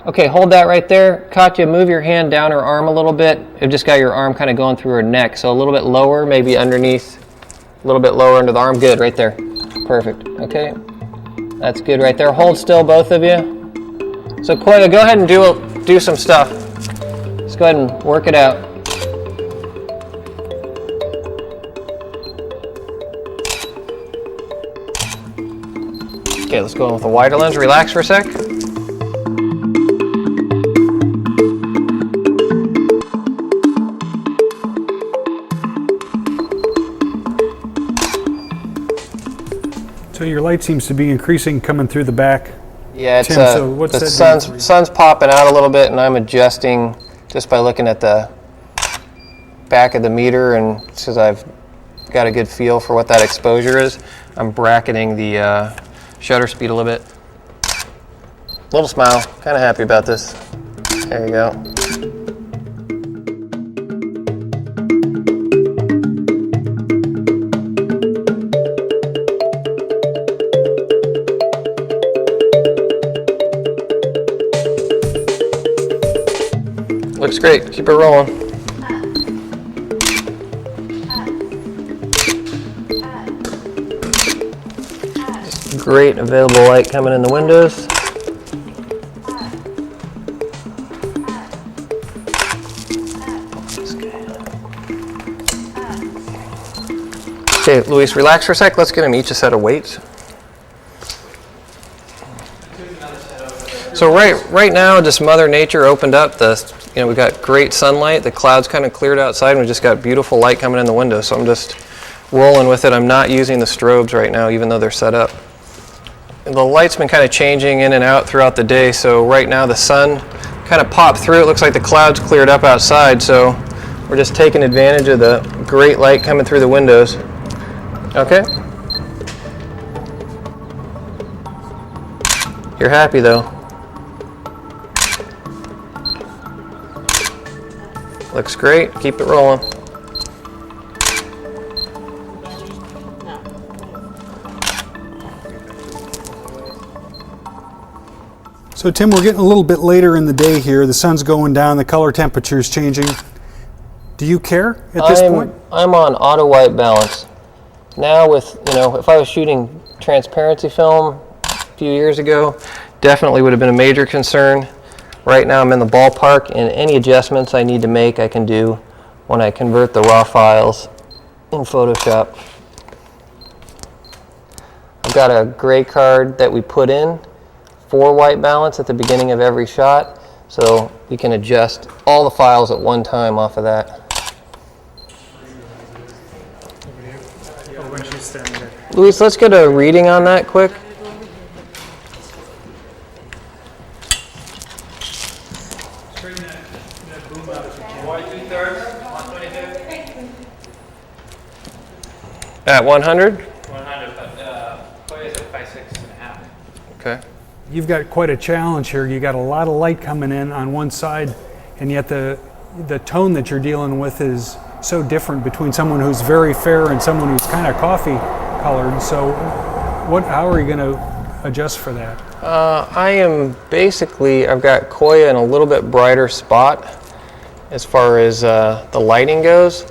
Okay, hold that right there. Katya, move your hand down her arm a little bit. You've just got your arm kind of going through her neck, so a little bit lower, maybe underneath, a little bit lower under the arm. Good, right there. Perfect, okay. That's good right there. Hold still, both of you. So Koya, go ahead and do some stuff. Let's go ahead and work it out. Okay, let's go in with a wider lens. Relax for a sec. So your light seems to be increasing coming through the back. Yeah, it's Tim, so what's the that doing for you? sun's popping out a little bit, and I'm adjusting just by looking at the back of the meter, and because I've got a good feel for what that exposure is, I'm bracketing the shutter speed a little bit. Little smile, kind of happy about this. There you go. Looks great. Keep it rolling. Just great available light coming in the windows. Okay, Luis, relax for a sec. Let's get them each a set of weights. So right now, just Mother Nature opened up we got great sunlight. The clouds kind of cleared outside, and we just got beautiful light coming in the window. So I'm just rolling with it. I'm not using the strobes right now, even though they're set up. And the light's been kind of changing in and out throughout the day. So right now, the sun kind of popped through. It looks like the clouds cleared up outside. So we're just taking advantage of the great light coming through the windows. Okay. You're happy though. Looks great. Keep it rolling. So Tim, we're getting a little bit later in the day here. The sun's going down, the color temperature is changing. Do you care at this point? I'm on auto white balance. Now with, if I was shooting transparency film a few years ago, definitely would have been a major concern. Right now I'm in the ballpark, and any adjustments I need to make I can do when I convert the raw files in Photoshop. I've got a gray card that we put in for white balance at the beginning of every shot, so we can adjust all the files at one time off of that. Luis, let's get a reading on that quick. At 100? 100, but Koya's at 5.6.5. Okay. You've got quite a challenge here. You got a lot of light coming in on one side, and yet the tone that you're dealing with is so different between someone who's very fair and someone who's kind of coffee colored. So how are you going to adjust for that? I've got Koya in a little bit brighter spot as far as the lighting goes.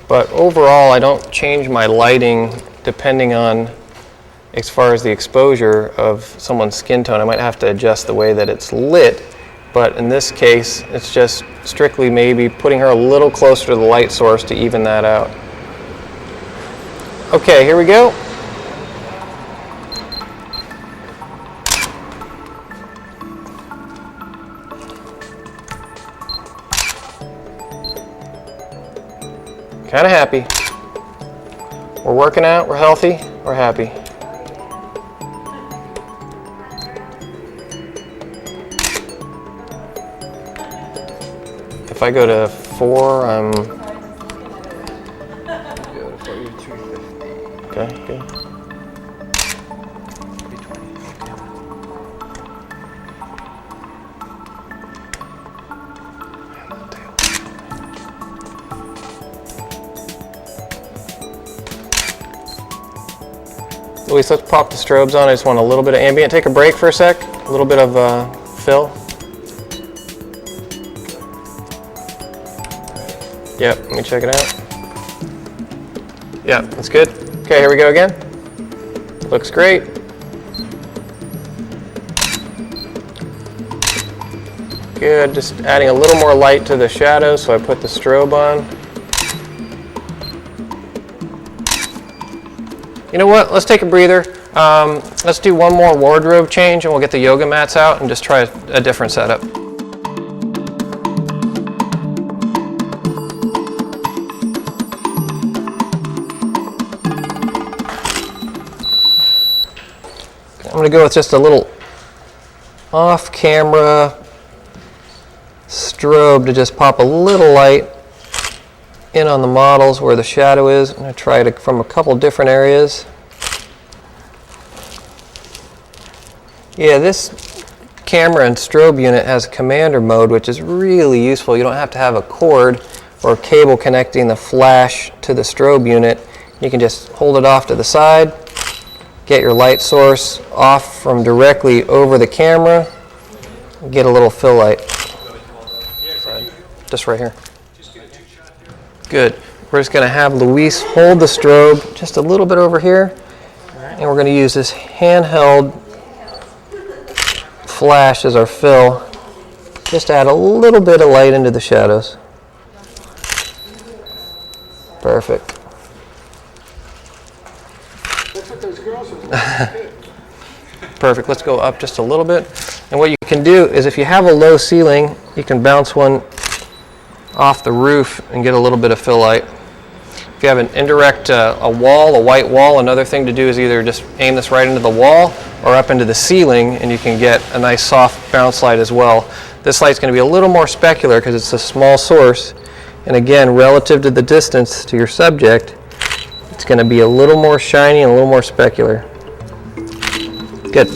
But overall, I don't change my lighting depending on, as far as the exposure of someone's skin tone. I might have to adjust the way that it's lit, but in this case, it's just strictly maybe putting her a little closer to the light source to even that out. Okay, here we go. Kind of happy. We're working out, we're healthy, we're happy. If I go to 4, I'm... Okay, good. Luis, let's pop the strobes on. I just want a little bit of ambient. Take a break for a sec. A little bit of fill. Yep, let me check it out. Yeah, that's good. Okay, here we go again. Looks great. Good, just adding a little more light to the shadows, so I put the strobe on. You know what, let's take a breather. Let's do one more wardrobe change and we'll get the yoga mats out and just try a different setup. I'm going to go with just a little off-camera strobe to just pop a little light in on the models where the shadow is. I'm going to try it from a couple different areas. Yeah, this camera and strobe unit has a commander mode, which is really useful. You don't have to have a cord or a cable connecting the flash to the strobe unit. You can just hold it off to the side, get your light source off from directly over the camera, get a little fill light. Just right here. Good. We're just going to have Luis hold the strobe just a little bit over here, and we're going to use this handheld flash as our fill, just to add a little bit of light into the shadows. Perfect. That's what those girls are. Perfect. Let's go up just a little bit. And what you can do is if you have a low ceiling, you can bounce one off the roof and get a little bit of fill light. If you have an indirect a wall, a white wall, another thing to do is either just aim this right into the wall or up into the ceiling, and you can get a nice soft bounce light as well. This light's going to be a little more specular because it's a small source, and again, relative to the distance to your subject, it's going to be a little more shiny and a little more specular. Good.